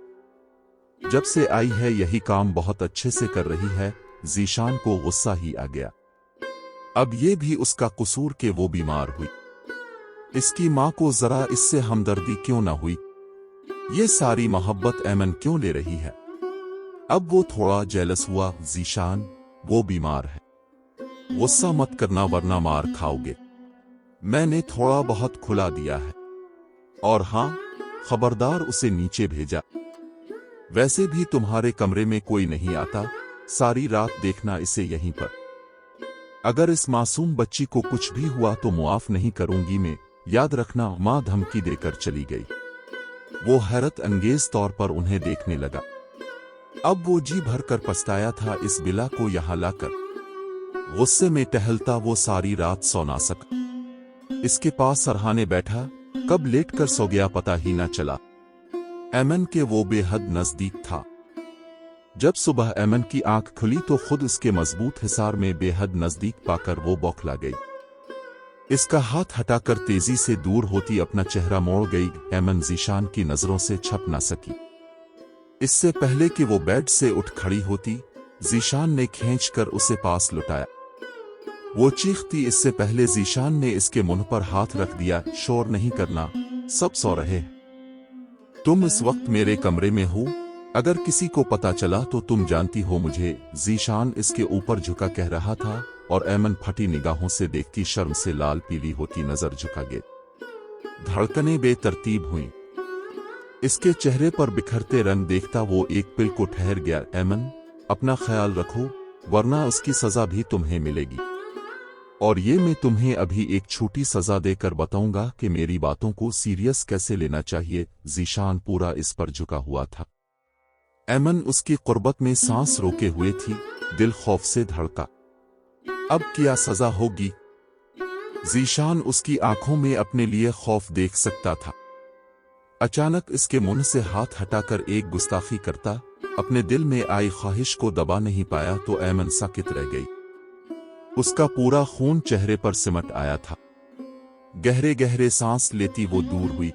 जब से आई है यही काम बहुत अच्छे से कर रही है। ज़ीशान को गुस्सा ही आ गया। अब ये भी उसका कसूर कि वो बीमार हुई। इसकी माँ को जरा इससे हमदर्दी क्यों ना हुई? ये सारी मोहब्बत ऐमन क्यों ले रही है? अब वो थोड़ा जेलस हुआ। ज़ीशान, वो बीमार है, गुस्सा मत करना वरना मार खाओगे। मैंने थोड़ा बहुत खुला दिया है। और हां, खबरदार उसे नीचे भेजा। वैसे भी तुम्हारे कमरे में कोई नहीं आता। सारी रात देखना इसे यहीं पर। अगर इस मासूम बच्ची को कुछ भी हुआ तो मुआफ नहीं करूंगी मैं, याद रखना। माँ धमकी देकर चली गई। वो हैरत अंगेज तौर पर उन्हें देखने लगा। अब वो जी भर कर पछताया था इस बिला को यहाँ लाकर। गुस्से में टहलता वो सारी रात सो ना सका। इसके पास सरहाने बैठा, कब लेट कर सो गया पता ही ना चला। एमन के वो बेहद नजदीक था। जब सुबह एमन की आंख खुली तो खुद उसके मजबूत हिसार में बेहद नजदीक पाकर वो बौखला गई। इसका हाथ हटाकर तेजी से दूर होती अपना चेहरा मोड़ गई। एमन ज़ीशान की नजरों से छप ना सकी। इससे पहले कि वो बेड से उठ खड़ी होती, ज़ीशान ने खींचकर उसे पास लुटाया। वो चीखती इससे पहले ज़ीशान ने इसके मुंह पर हाथ रख दिया। शोर नहीं करना, सब सो रहे हैं। तुम इस वक्त मेरे कमरे में हो, अगर किसी को पता चला तो तुम जानती हो मुझे। ज़ीशान इसके ऊपर झुका कह रहा था और एमन फटी निगाहों से देखती शर्म से लाल पीली होती नजर झुका गई। धड़कनें बेतरतीब हुईं। इसके चेहरे पर बिखरते रंग देखता वो एक पल को ठहर गया। एमन, अपना ख्याल रखो, वरना उसकी सजा भी तुम्हें मिलेगी। और ये मैं तुम्हें अभी एक छोटी सजा देकर बताऊंगा कि मेरी बातों को सीरियस कैसे लेना चाहिए। ज़ीशान पूरा इस पर झुका हुआ था। एमन उसकी कुर्बत में सांस रोके हुए थी, दिल खौफ से धड़का। अब क्या सजा होगी? ज़ीशान उसकी आंखों में अपने लिए खौफ देख सकता था। अचानक इसके मुंह से हाथ हटाकर एक गुस्ताखी करता। अपने दिल में आई ख्वाहिश को दबा नहीं पाया तो एमन साकित रह गई। उसका पूरा खून चेहरे पर सिमट आया था। गहरे गहरे सांस लेती वो दूर हुई।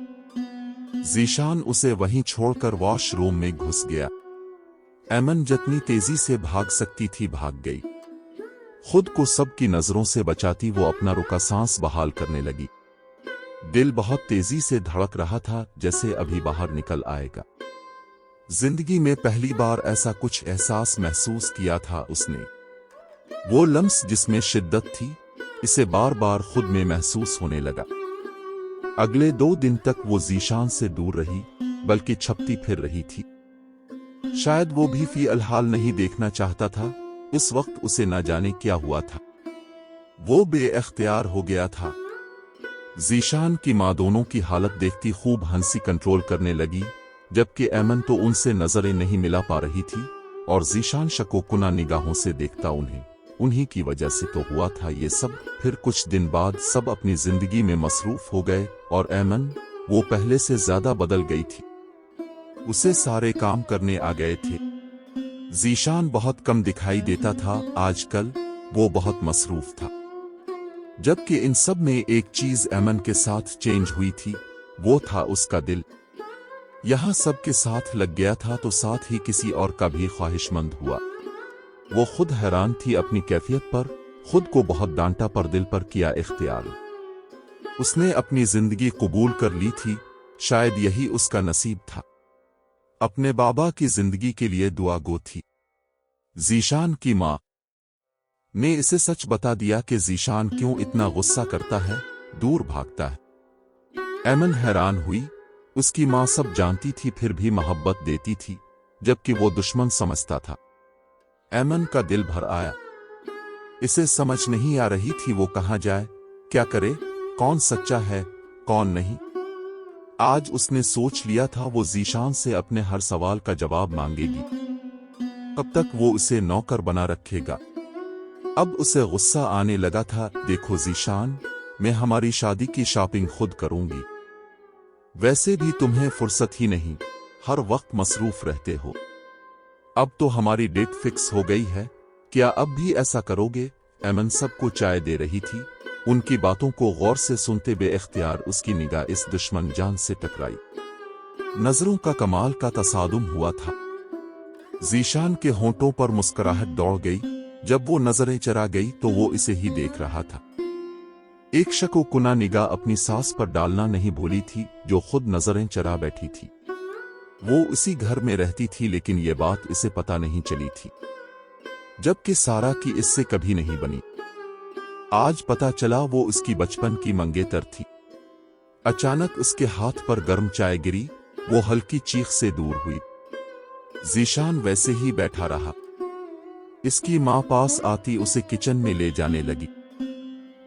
ज़ीशान उसे वहीं छोड़कर वॉशरूम में घुस गया। एमन जितनी तेजी से भाग सकती थी भाग गई। खुद को सबकी नजरों से बचाती वो अपना रुका सांस बहाल करने लगी। दिल बहुत तेजी से धड़क रहा था, जैसे अभी बाहर निकल आएगा। जिंदगी में पहली बार ऐसा कुछ एहसास महसूस किया था उसने। वो लम्स जिसमें शिद्दत थी, इसे बार बार खुद में महसूस होने लगा। अगले 2 दिन तक वो ज़ीशान से दूर रही, बल्कि छपती फिर रही थी। शायद वो भी फिलहाल नहीं देखना चाहता था। इस वक्त उसे न जाने क्या हुआ था। वो बेइख्तियार हो गया था। ज़ीशान की माँ दोनों की हालत देखती खूब हंसी कंट्रोल करने लगी, जबकि एमन तो उनसे नजरें नहीं मिला पा रही थी और ज़ीशान शकोकुना निगाहों से देखता उन्हें। उन्हीं की वजह से तो हुआ था ये सब। फिर कुछ दिन बाद सब अपनी जिंदगी में मसरूफ हो गए और एमन, वो पहले से ज्यादा बदल गई थी। उसे सारे काम करने आ गए थे। ज़ीशान बहुत कम दिखाई देता था आजकल, वो बहुत मसरूफ था। जबकि इन सब में एक चीज एमन के साथ चेंज हुई थी, वो था उसका दिल। यहां सबके साथ लग गया था तो साथ ही किसी और का भी ख्वाहिशमंद हुआ। वो खुद हैरान थी अपनी कैफियत पर, खुद को बहुत डांटा पर दिल पर किया इख्तियार। उसने अपनी जिंदगी कबूल कर ली थी, शायद यही उसका नसीब था। अपने बाबा की जिंदगी के लिए दुआ गो थी। ज़ीशान की माँ ने इसे सच बता दिया कि ज़ीशान क्यों इतना गुस्सा करता है, दूर भागता है। एमन हैरान हुई। उसकी माँ सब जानती थी फिर भी मोहब्बत देती थी, जबकि वो दुश्मन समझता था। एमन का दिल भर आया। इसे समझ नहीं आ रही थी वो कहाँ जाए, क्या करे, कौन सच्चा है कौन नहीं। आज उसने सोच लिया था वो ज़ीशान से अपने हर सवाल का जवाब मांगेगी। कब तक वो उसे नौकर बना रखेगा। अब उसे गुस्सा आने लगा था। देखो ज़ीशान, मैं हमारी शादी की शॉपिंग खुद करूंगी। वैसे भी तुम्हें फुर्सत ही नहीं, हर वक्त मसरूफ रहते हो। अब तो हमारी डेट फिक्स हो गई है, क्या अब भी ऐसा करोगे? एमन सबको चाय दे रही थी। उनकी बातों को गौर से सुनते बेइख्तियार उसकी निगाह इस दुश्मन जान से टकराई। नजरों का कमाल का तसादुम हुआ था। ज़ीशान के होंठों पर मुस्कुराहट दौड़ गई। जब वो नजरें चरा गई तो वो इसे ही देख रहा था। एक शकोकुना निगाह अपनी सास पर डालना नहीं भूली थी, जो खुद नजरें चरा बैठी थी। वो उसी घर में रहती थी, लेकिन ये बात इसे पता नहीं चली थी, जबकि सारा की इससे कभी नहीं बनी। आज पता चला वो उसकी बचपन की मंगेतर थी। अचानक उसके हाथ पर गर्म चाय गिरी, वो हल्की चीख से दूर हुई। ज़ीशान वैसे ही बैठा रहा। इसकी माँ पास आती उसे किचन में ले जाने लगी।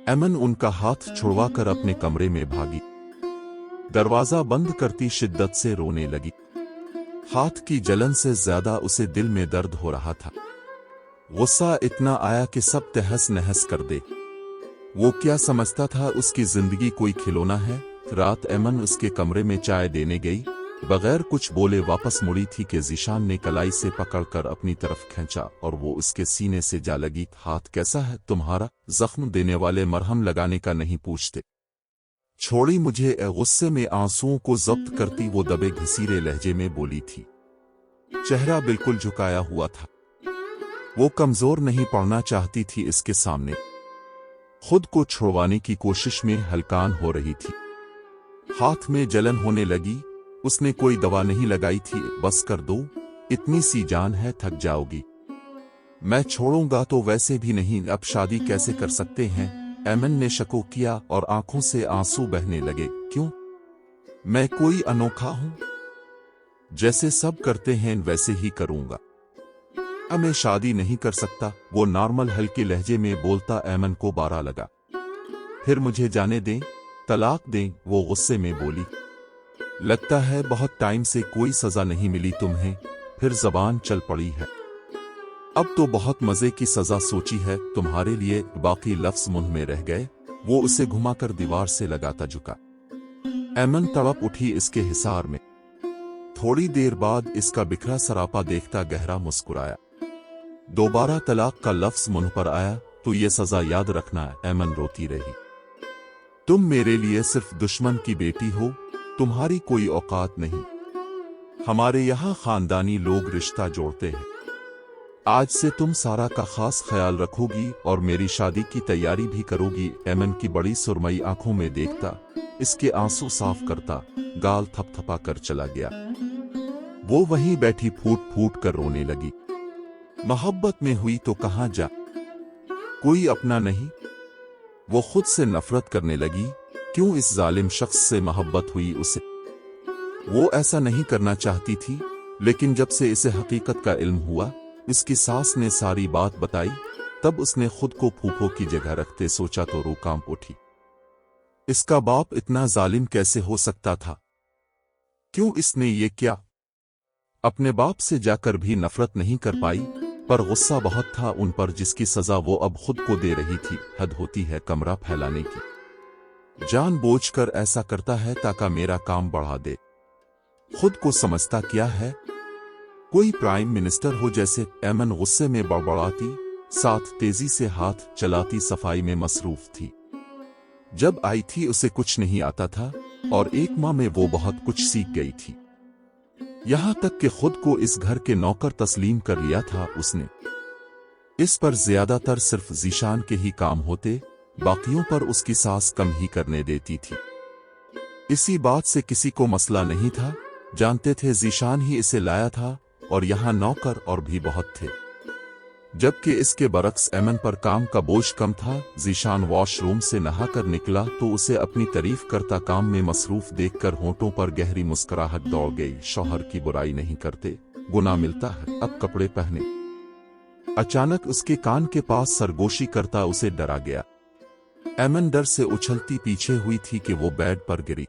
एमन उनका हाथ छुड़वाकर अपने कमरे में भागी। दरवाजा बंद करती शिद्दत से रोने लगी। हाथ की जलन से ज्यादा उसे दिल में दर्द हो रहा था। गुस्सा इतना आया कि सब तहस नहस कर दे। वो क्या समझता था उसकी जिंदगी कोई खिलौना है। रात एमन उसके कमरे में चाय देने गई, बगैर कुछ बोले वापस मुड़ी थी कि ज़ीशान ने कलाई से पकड़कर अपनी तरफ खींचा और वो उसके सीने से जा लगी। हाथ कैसा है तुम्हारा? जख्म देने वाले मरहम लगाने का नहीं पूछते। छोड़ी मुझे। गुस्से में आंसुओं को जब्त करती वो दबे घसीरे लहजे में बोली थी। चेहरा बिल्कुल झुकाया हुआ था। वो कमजोर नहीं पड़ना चाहती थी इसके सामने। खुद को छुड़वाने की कोशिश में हलकान हो रही थी। हाथ में जलन होने लगी। उसने कोई दवा नहीं लगाई थी। बस कर दो, इतनी सी जान है, थक जाओगी। मैं छोड़ूंगा तो वैसे भी नहीं। अब शादी कैसे कर सकते हैं? एमन ने शको किया और आंखों से आंसू बहने लगे। क्यों? मैं कोई अनोखा हूं? जैसे सब करते हैं वैसे ही करूंगा। अब मैं शादी नहीं कर सकता। वो नॉर्मल हल्के लहजे में बोलता एमन को बारा लगा। फिर मुझे जाने दें, तलाक दें, वो गुस्से में बोली। लगता है बहुत टाइम से कोई सजा नहीं मिली तुम्हें, फिर जबान चल पड़ी है। अब तो बहुत मजे की सजा सोची है तुम्हारे लिए। बाकी लफ्ज मुंह में रह गए। वो उसे घुमाकर दीवार से लगाता झुका। एमन तड़प उठी इसके हिसार में। थोड़ी देर बाद इसका बिखरा सरापा देखता गहरा मुस्कुराया। दोबारा तलाक का लफ्ज मुंह पर आया तो ये सजा याद रखना। एमन रोती रही। तुम मेरे लिए सिर्फ दुश्मन की बेटी हो, तुम्हारी कोई औकात नहीं। हमारे यहाँ खानदानी लोग रिश्ता जोड़ते हैं। आज से तुम सारा का खास ख्याल रखोगी और मेरी शादी की तैयारी भी करोगी। एमन की बड़ी सुरमई आंखों में देखता इसके आंसू साफ करता गाल थपथपा कर चला गया। वो वहीं बैठी फूट फूट कर रोने लगी। मोहब्बत में हुई तो कहां जा, कोई अपना नहीं। वो खुद से नफरत करने लगी। क्यों इस जालिम शख्स से मोहब्बत हुई उसे? वो ऐसा नहीं करना चाहती थी, लेकिन जब से इसे हकीकत का इल्म हुआ, इसकी सास ने सारी बात बताई, तब उसने खुद को फूफो की जगह रखते सोचा तो रूह कांप उठी। इसका बाप इतना जालिम कैसे हो सकता था? क्यों इसने ये किया? अपने बाप से जाकर भी नफरत नहीं कर पाई, पर गुस्सा बहुत था उन पर जिसकी सजा वो अब खुद को दे रही थी। हद होती है कमरा फैलाने की। जानबूझकर ऐसा करता है ताकि मेरा काम बढ़ा दे। खुद को समझता क्या है? कोई प्राइम मिनिस्टर हो जैसे। एमन गुस्से में बड़बड़ाती, साथ तेजी से हाथ चलाती सफाई में मसरूफ थी। जब आई थी उसे कुछ नहीं आता था और एक माह में वो बहुत कुछ सीख गई थी। यहां तक कि खुद को इस घर के नौकर तस्लीम कर लिया था उसने। इस पर ज्यादातर सिर्फ ज़ीशान के ही काम होते, बाकियों पर उसकी सास कम ही करने देती थी। इसी बात से किसी को मसला नहीं था। जानते थे ज़ीशान ही इसे लाया था और यहां नौकर और भी बहुत थे। जबकि इसके बरक्स एमन पर काम का बोझ कम था। ज़ीशान वॉशरूम से नहाकर निकला तो उसे अपनी तारीफ करता काम में मसरूफ देखकर होंठों पर गहरी मुस्कुराहट दौड़ गई। शौहर की बुराई नहीं करते, गुनाह मिलता है, अब कपड़े पहने। अचानक उसके कान के पास सरगोशी करता उसे डरा गया। एमन डर से उछलती पीछे हुई थी कि वो बेड पर गिरी।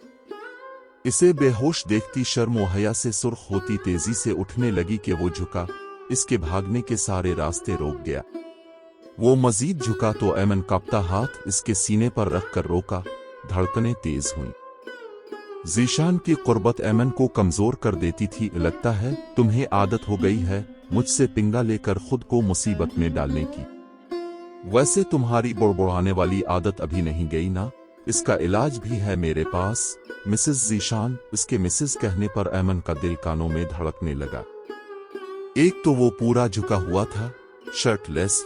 इसे बेहोश देखती शर्म व हया से सुर्ख होती तेजी से उठने लगी कि वो झुका। इसके भागने के सारे रास्ते रोक गया। वो मजीद झुका तो एमन कांपता हाथ इसके सीने पर रखकर रोका। धड़कनें तेज हुईं। ज़ीशान की कुर्बत एमन को कमजोर कर देती थी। लगता है तुम्हें आदत हो गई है मुझसे पिंगा लेकर खुद को मुसीबत में डालने की। वैसे तुम्हारी बुड़बुड़ाने वाली आदत अभी नहीं गई ना? इसका इलाज भी है मेरे पास। मिसेस ज़ीशान, इसके मिसेस कहने पर एमन का दिल कानों में धड़कने लगा। एक तो वो पूरा झुका हुआ था, शर्टलेस।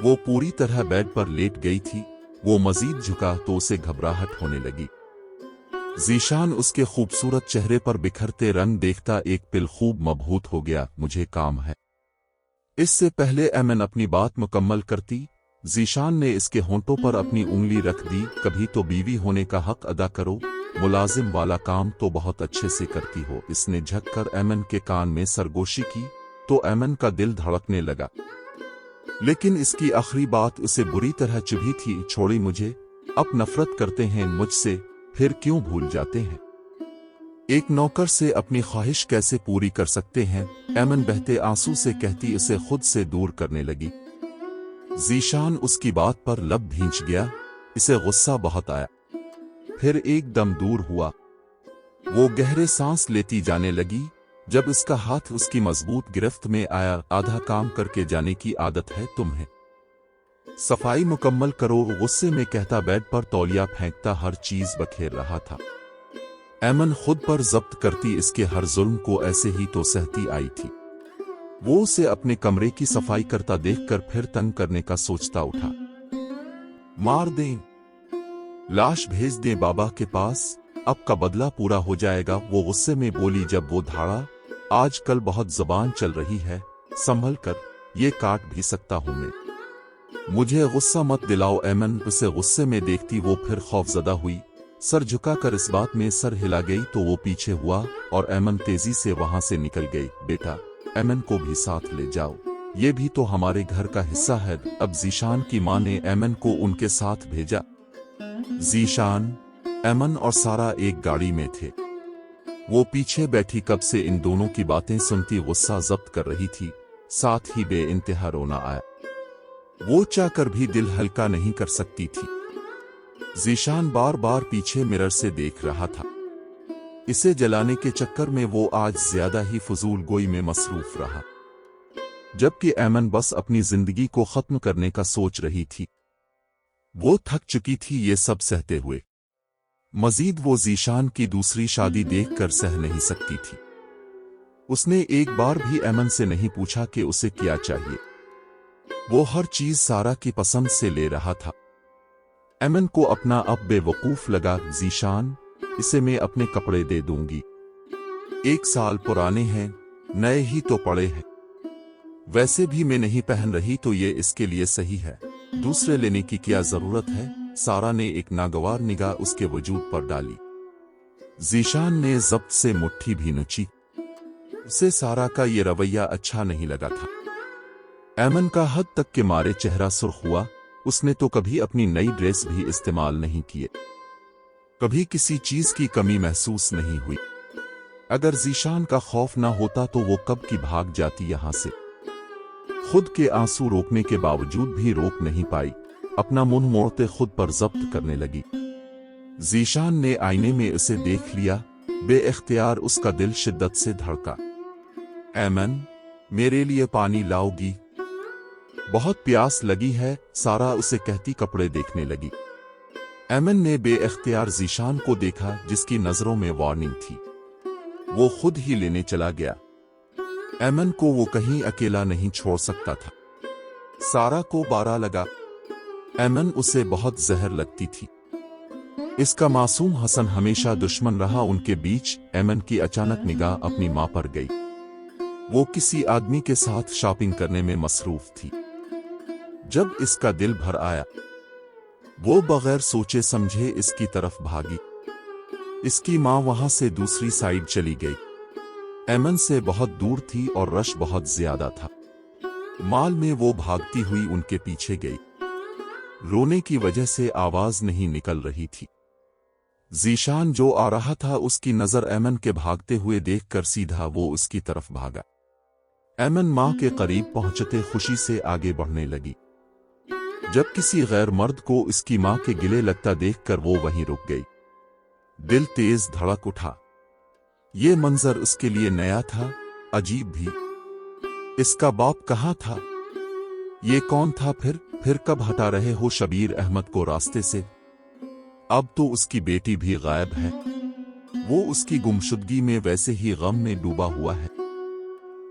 वो पूरी तरह बेड पर लेट गई थी। वो मजीद झुका तो उसे घबराहट होने लगी। ज़ीशान उसके खूबसूरत चेहरे पर बिखरते रंग देखता एक पिल खूब मबहूत हो गया। मुझे काम है। इससे पहले एमन अपनी बात मुकम्मल करती, ज़ीशान ने इसके होंठों पर अपनी उंगली रख दी। कभी तो बीवी होने का हक अदा करो, मुलाजिम वाला काम तो बहुत अच्छे से करती हो। इसने झककर एमन के कान में सरगोशी की तो एमन का दिल धड़कने लगा। लेकिन इसकी आखिरी बात उसे बुरी तरह चुभी थी। छोड़ी मुझे, अब नफरत करते हैं मुझसे, फिर क्यों भूल जाते हैं? एक नौकर से अपनी ख्वाहिश कैसे पूरी कर सकते हैं? एमन बहते आंसू से कहती उसे खुद से दूर करने लगी। ज़ीशान उसकी बात पर लब भींच गया। इसे गुस्सा बहुत आया, फिर एकदम दूर हुआ। वो गहरे सांस लेती जाने लगी। जब इसका हाथ उसकी मजबूत गिरफ्त में आया, आधा काम करके जाने की आदत है तुम्हें, सफाई मुकम्मल करो, गुस्से में कहता बेड पर तौलिया फेंकता हर चीज बखेर रहा था। एमन खुद पर जब्त करती इसके हर जुल्म को ऐसे ही तो सहती आई थी। वो उसे अपने कमरे की सफाई करता देखकर फिर तंग करने का सोचता उठा। मार दें, लाश भेज दें बाबा के पास, अब का बदला पूरा हो जाएगा, वो गुस्से में बोली। जब वो धाड़ा, आजकल बहुत जुबान चल रही है, संभल कर, ये काट भी सकता हूं मैं, मुझे गुस्सा मत दिलाओ। एमन उसे गुस्से में देखती वो फिर खौफजदा हुई। सर झुकाकर इस बात में सर हिला गई तो वो पीछे हुआ और एमन तेजी से वहां से निकल गई। बेटा, एमन को भी साथ ले जाओ, ये भी तो हमारे घर का हिस्सा है। अब ज़ीशान की मां ने एमन को उनके साथ भेजा। ज़ीशान, एमन और सारा एक गाड़ी में थे। वो पीछे बैठी कब से इन दोनों की बातें सुनती गुस्सा जब्त कर रही थी, साथ ही बेइंतहा रोना आया। वो चाहकर भी दिल हल्का नहीं कर सकती थी। ज़ीशान बार बार पीछे मिरर से देख रहा था। इसे जलाने के चक्कर में वो आज ज्यादा ही फजूल गोई में मसरूफ रहा, जबकि एमन बस अपनी जिंदगी को खत्म करने का सोच रही थी। वो थक चुकी थी ये सब सहते हुए। मजीद वो ज़ीशान की दूसरी शादी देखकर सह नहीं सकती थी। उसने एक बार भी एमन से नहीं पूछा कि उसे क्या चाहिए। वो हर चीज सारा की पसंद से ले रहा था। एमन को अपना अब बेवकूफ लगा। ज़ीशान, इसे मैं अपने कपड़े दे दूंगी, 1 साल पुराने हैं, नए ही तो पड़े हैं, वैसे भी मैं नहीं पहन रही तो ये इसके लिए सही है, दूसरे लेने की क्या जरूरत है? सारा ने एक नागवार निगाह उसके वजूद पर डाली। ज़ीशान ने जब्त से मुट्ठी भी नुची। उसे सारा का ये रवैया अच्छा नहीं लगा था। एमन का हद तक के मारे चेहरा सुर्ख हुआ। उसने तो कभी अपनी नई ड्रेस भी इस्तेमाल नहीं किए, कभी किसी चीज की कमी महसूस नहीं हुई। अगर ज़ीशान का खौफ ना होता तो वो कब की भाग जाती यहां से। खुद के आंसू रोकने के बावजूद भी रोक नहीं पाई, अपना मुंह मोड़ते खुद पर जब्त करने लगी। ज़ीशान ने आईने में उसे देख लिया। बेइख्तियार उसका दिल शिद्दत से धड़का। एमन, मेरे लिए पानी लाओगी? बहुत प्यास लगी है, सारा उसे कहती कपड़े देखने लगी। एमन ने बेइख्तियार ज़ीशान को देखा जिसकी नजरों में वार्निंग थी। वो खुद ही लेने चला गया। एमन को वो कहीं अकेला नहीं छोड़ सकता था। सारा को बारा लगा। एमन उसे बहुत जहर लगती थी। इसका मासूम हसन हमेशा दुश्मन रहा उनके बीच। एमन की अचानक निगाह अपनी मां पर गई। वो किसी आदमी के साथ शॉपिंग करने में मसरूफ थी। जब इसका दिल भर आया, वो बगैर सोचे समझे इसकी तरफ भागी। इसकी मां वहां से दूसरी साइड चली गई। एमन से बहुत दूर थी और रश बहुत ज्यादा था। माल में वो भागती हुई उनके पीछे गई। रोने की वजह से आवाज नहीं निकल रही थी। ज़ीशान जो आ रहा था उसकी नजर एमन के भागते हुए देखकर सीधा वो उसकी तरफ भागा। एमन मां के करीब पहुंचते खुशी से आगे बढ़ने लगी। जब किसी गैर मर्द को इसकी मां के गिले लगता देखकर वो वहीं रुक गई। दिल तेज धड़क उठा। ये मंजर उसके लिए नया था, अजीब भी। इसका बाप कहाँ था? ये कौन था? फिर कब हटा रहे हो शबीर अहमद को रास्ते से? अब तो उसकी बेटी भी गायब है। वो उसकी गुमशुदगी में वैसे ही गम में डूबा हुआ है।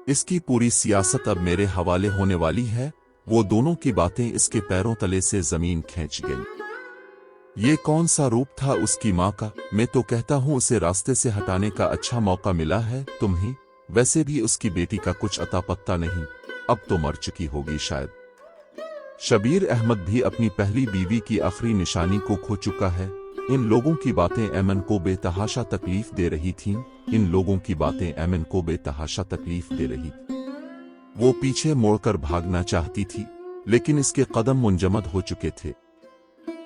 इसकी पूरी सियासत अब मेरे हवाले होने वाली है। वो दोनों की बातें इसके पैरों तले से जमीन खींच गई। ये कौन सा रूप था उसकी मां का? मैं तो कहता हूं उसे रास्ते से हटाने का अच्छा मौका मिला है तुम्हें। वैसे भी उसकी बेटी का कुछ अता पत्ता नहीं, अब तो मर चुकी होगी शायद। शबीर अहमद भी अपनी पहली बीवी की आखिरी निशानी को खो चुका है। इन लोगों की बातें एमन को बेतहाशा तकलीफ दे रही थीं। इन लोगों की बातें एमन को बेतहाशा तकलीफ दे रही। वो पीछे मोड़कर भागना चाहती थी, लेकिन इसके कदम मुंजमद हो चुके थे।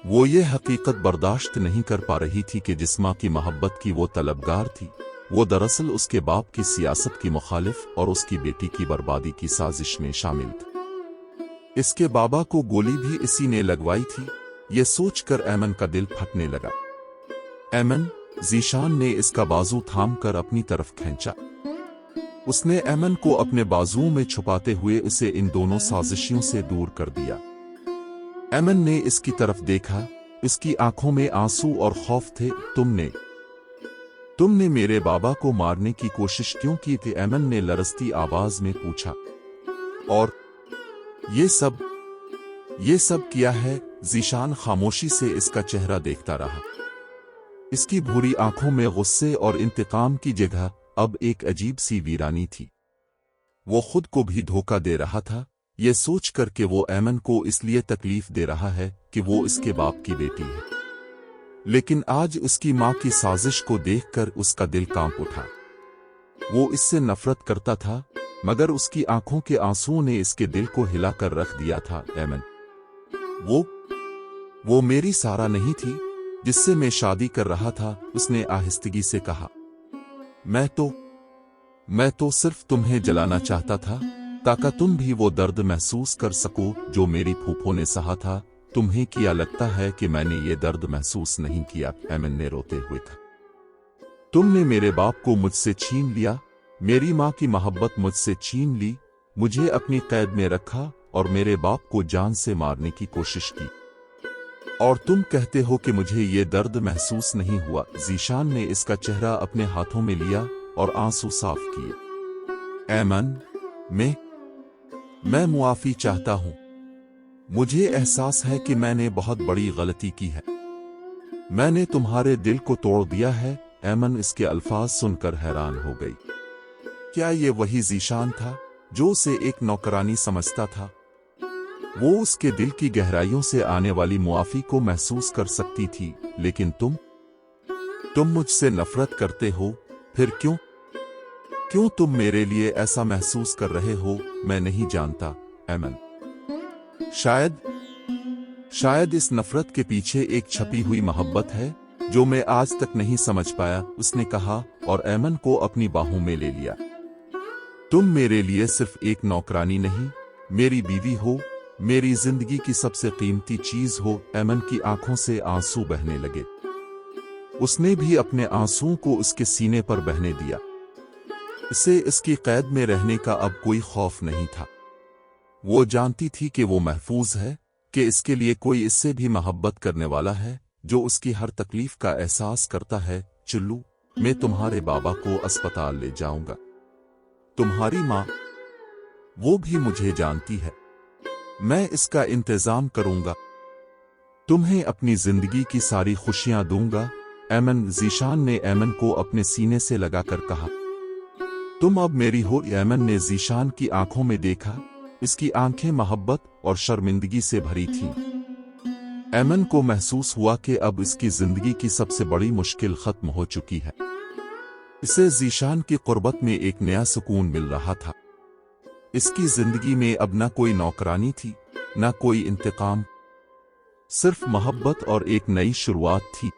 वो ये हकीकत बर्दाश्त नहीं कर पा रही थी कि जिस माँ की मोहब्बत की वो तलबगार थी, वो दरअसल उसके बाप की सियासत की मुखालिफ और उसकी बेटी की बर्बादी की साजिश में शामिल थी। इसके बाबा को गोली भी इसी ने लगवाई थी। ये सोचकर ऐमन का दिल फटने लगा। ऐमन, ज़ीशान ने इसका बाजू थामकर अपनी तरफ खींचा। उसने ऐमन को अपने बाजुओं में छुपाते हुए इसे इन दोनों साजिशियों से दूर कर दिया। ऐमन ने इसकी तरफ देखा। इसकी आंखों में आंसू और खौफ थे। तुमने मेरे बाबा को मारने की कोशिश क्यों की थी? ऐमन ने लरजती आवाज में पूछा। और ये सब किया है? ज़ीशान खामोशी से इसका चेहरा देखता रहा। इसकी भूरी आंखों में गुस्से और इंतकाम की जगह अब एक अजीब सी वीरानी थी। वो खुद को भी धोखा दे रहा था, ये सोच कर कि वो ऐमन को इसलिए तकलीफ दे रहा है कि वो इसके बाप की बेटी है। लेकिन आज उसकी माँ की साजिश को देखकर उसका दिल कांप उठा। वो इससे नफरत करता था, मगर उसकी आंखों के आंसुओं ने इसके दिल को हिलाकर रख दिया था। ऐमन, वो मेरी सारा नहीं थी जिससे मैं शादी कर रहा था, उसने आहिस्तगी से कहा। मैं तो सिर्फ तुम्हें जलाना चाहता था ताकि तुम भी वो दर्द महसूस कर सको जो मेरी फूफो ने सहा था। तुम्हें क्या लगता है कि मैंने ये दर्द महसूस नहीं किया? ऐमन ने रोते हुए कहा। तुमने मेरे बाप को मुझसे छीन लिया, मेरी माँ की मोहब्बत मुझसे छीन ली, मुझे अपनी कैद में रखा और मेरे बाप को जान से मारने की कोशिश की, और तुम कहते हो कि मुझे ये दर्द महसूस नहीं हुआ। ज़ीशान ने इसका चेहरा अपने हाथों में लिया और आंसू साफ किए। ऐमन, मैं मुआफी चाहता हूं। मुझे एहसास है कि मैंने बहुत बड़ी गलती की है। मैंने तुम्हारे दिल को तोड़ दिया है। ऐमन इसके अल्फाज सुनकर हैरान हो गई। क्या ये वही ज़ीशान था जो उसे एक नौकरानी समझता था? वो उसके दिल की गहराइयों से आने वाली मुआफी को महसूस कर सकती थी, लेकिन तुम मुझसे नफरत करते हो। फिर क्यों तुम मेरे लिए ऐसा महसूस कर रहे हो? मैं नहीं जानता ऐमन। शायद इस नफरत के पीछे एक छपी हुई मोहब्बत है जो मैं आज तक नहीं समझ पाया, उसने कहा और ऐमन को अपनी बाहों में ले लिया। तुम मेरे लिए सिर्फ एक नौकरानी नहीं, मेरी बीवी हो, मेरी जिंदगी की सबसे कीमती चीज हो। ऐमन की आंखों से आंसू बहने लगे। उसने भी अपने आंसुओं को उसके सीने पर बहने दिया। इसे इसकी कैद में रहने का अब कोई खौफ नहीं था। वो जानती थी कि वो महफूज है, कि इसके लिए कोई इससे भी मोहब्बत करने वाला है जो उसकी हर तकलीफ का एहसास करता है। चुल्लू, मैं तुम्हारे बाबा को अस्पताल ले जाऊंगा। तुम्हारी माँ, वो भी मुझे जानती है। मैं इसका इंतजाम करूंगा। तुम्हें अपनी जिंदगी की सारी खुशियां दूंगा। ऐमन, ज़ीशान ने ऐमन को अपने सीने से लगाकर कहा। तुम अब मेरी हो। ऐमन ने ज़ीशान की आंखों में देखा। इसकी आंखें मोहब्बत और शर्मिंदगी से भरी थीं। ऐमन को महसूस हुआ कि अब इसकी जिंदगी की सबसे बड़ी मुश्किल खत्म हो चुकी है। इसे ज़ीशान की कुर्बत में एक नया सुकून मिल रहा था। इसकी जिंदगी में अब ना कोई नौकरानी थी, ना कोई इंतकाम, सिर्फ मोहब्बत और एक नई शुरुआत थी।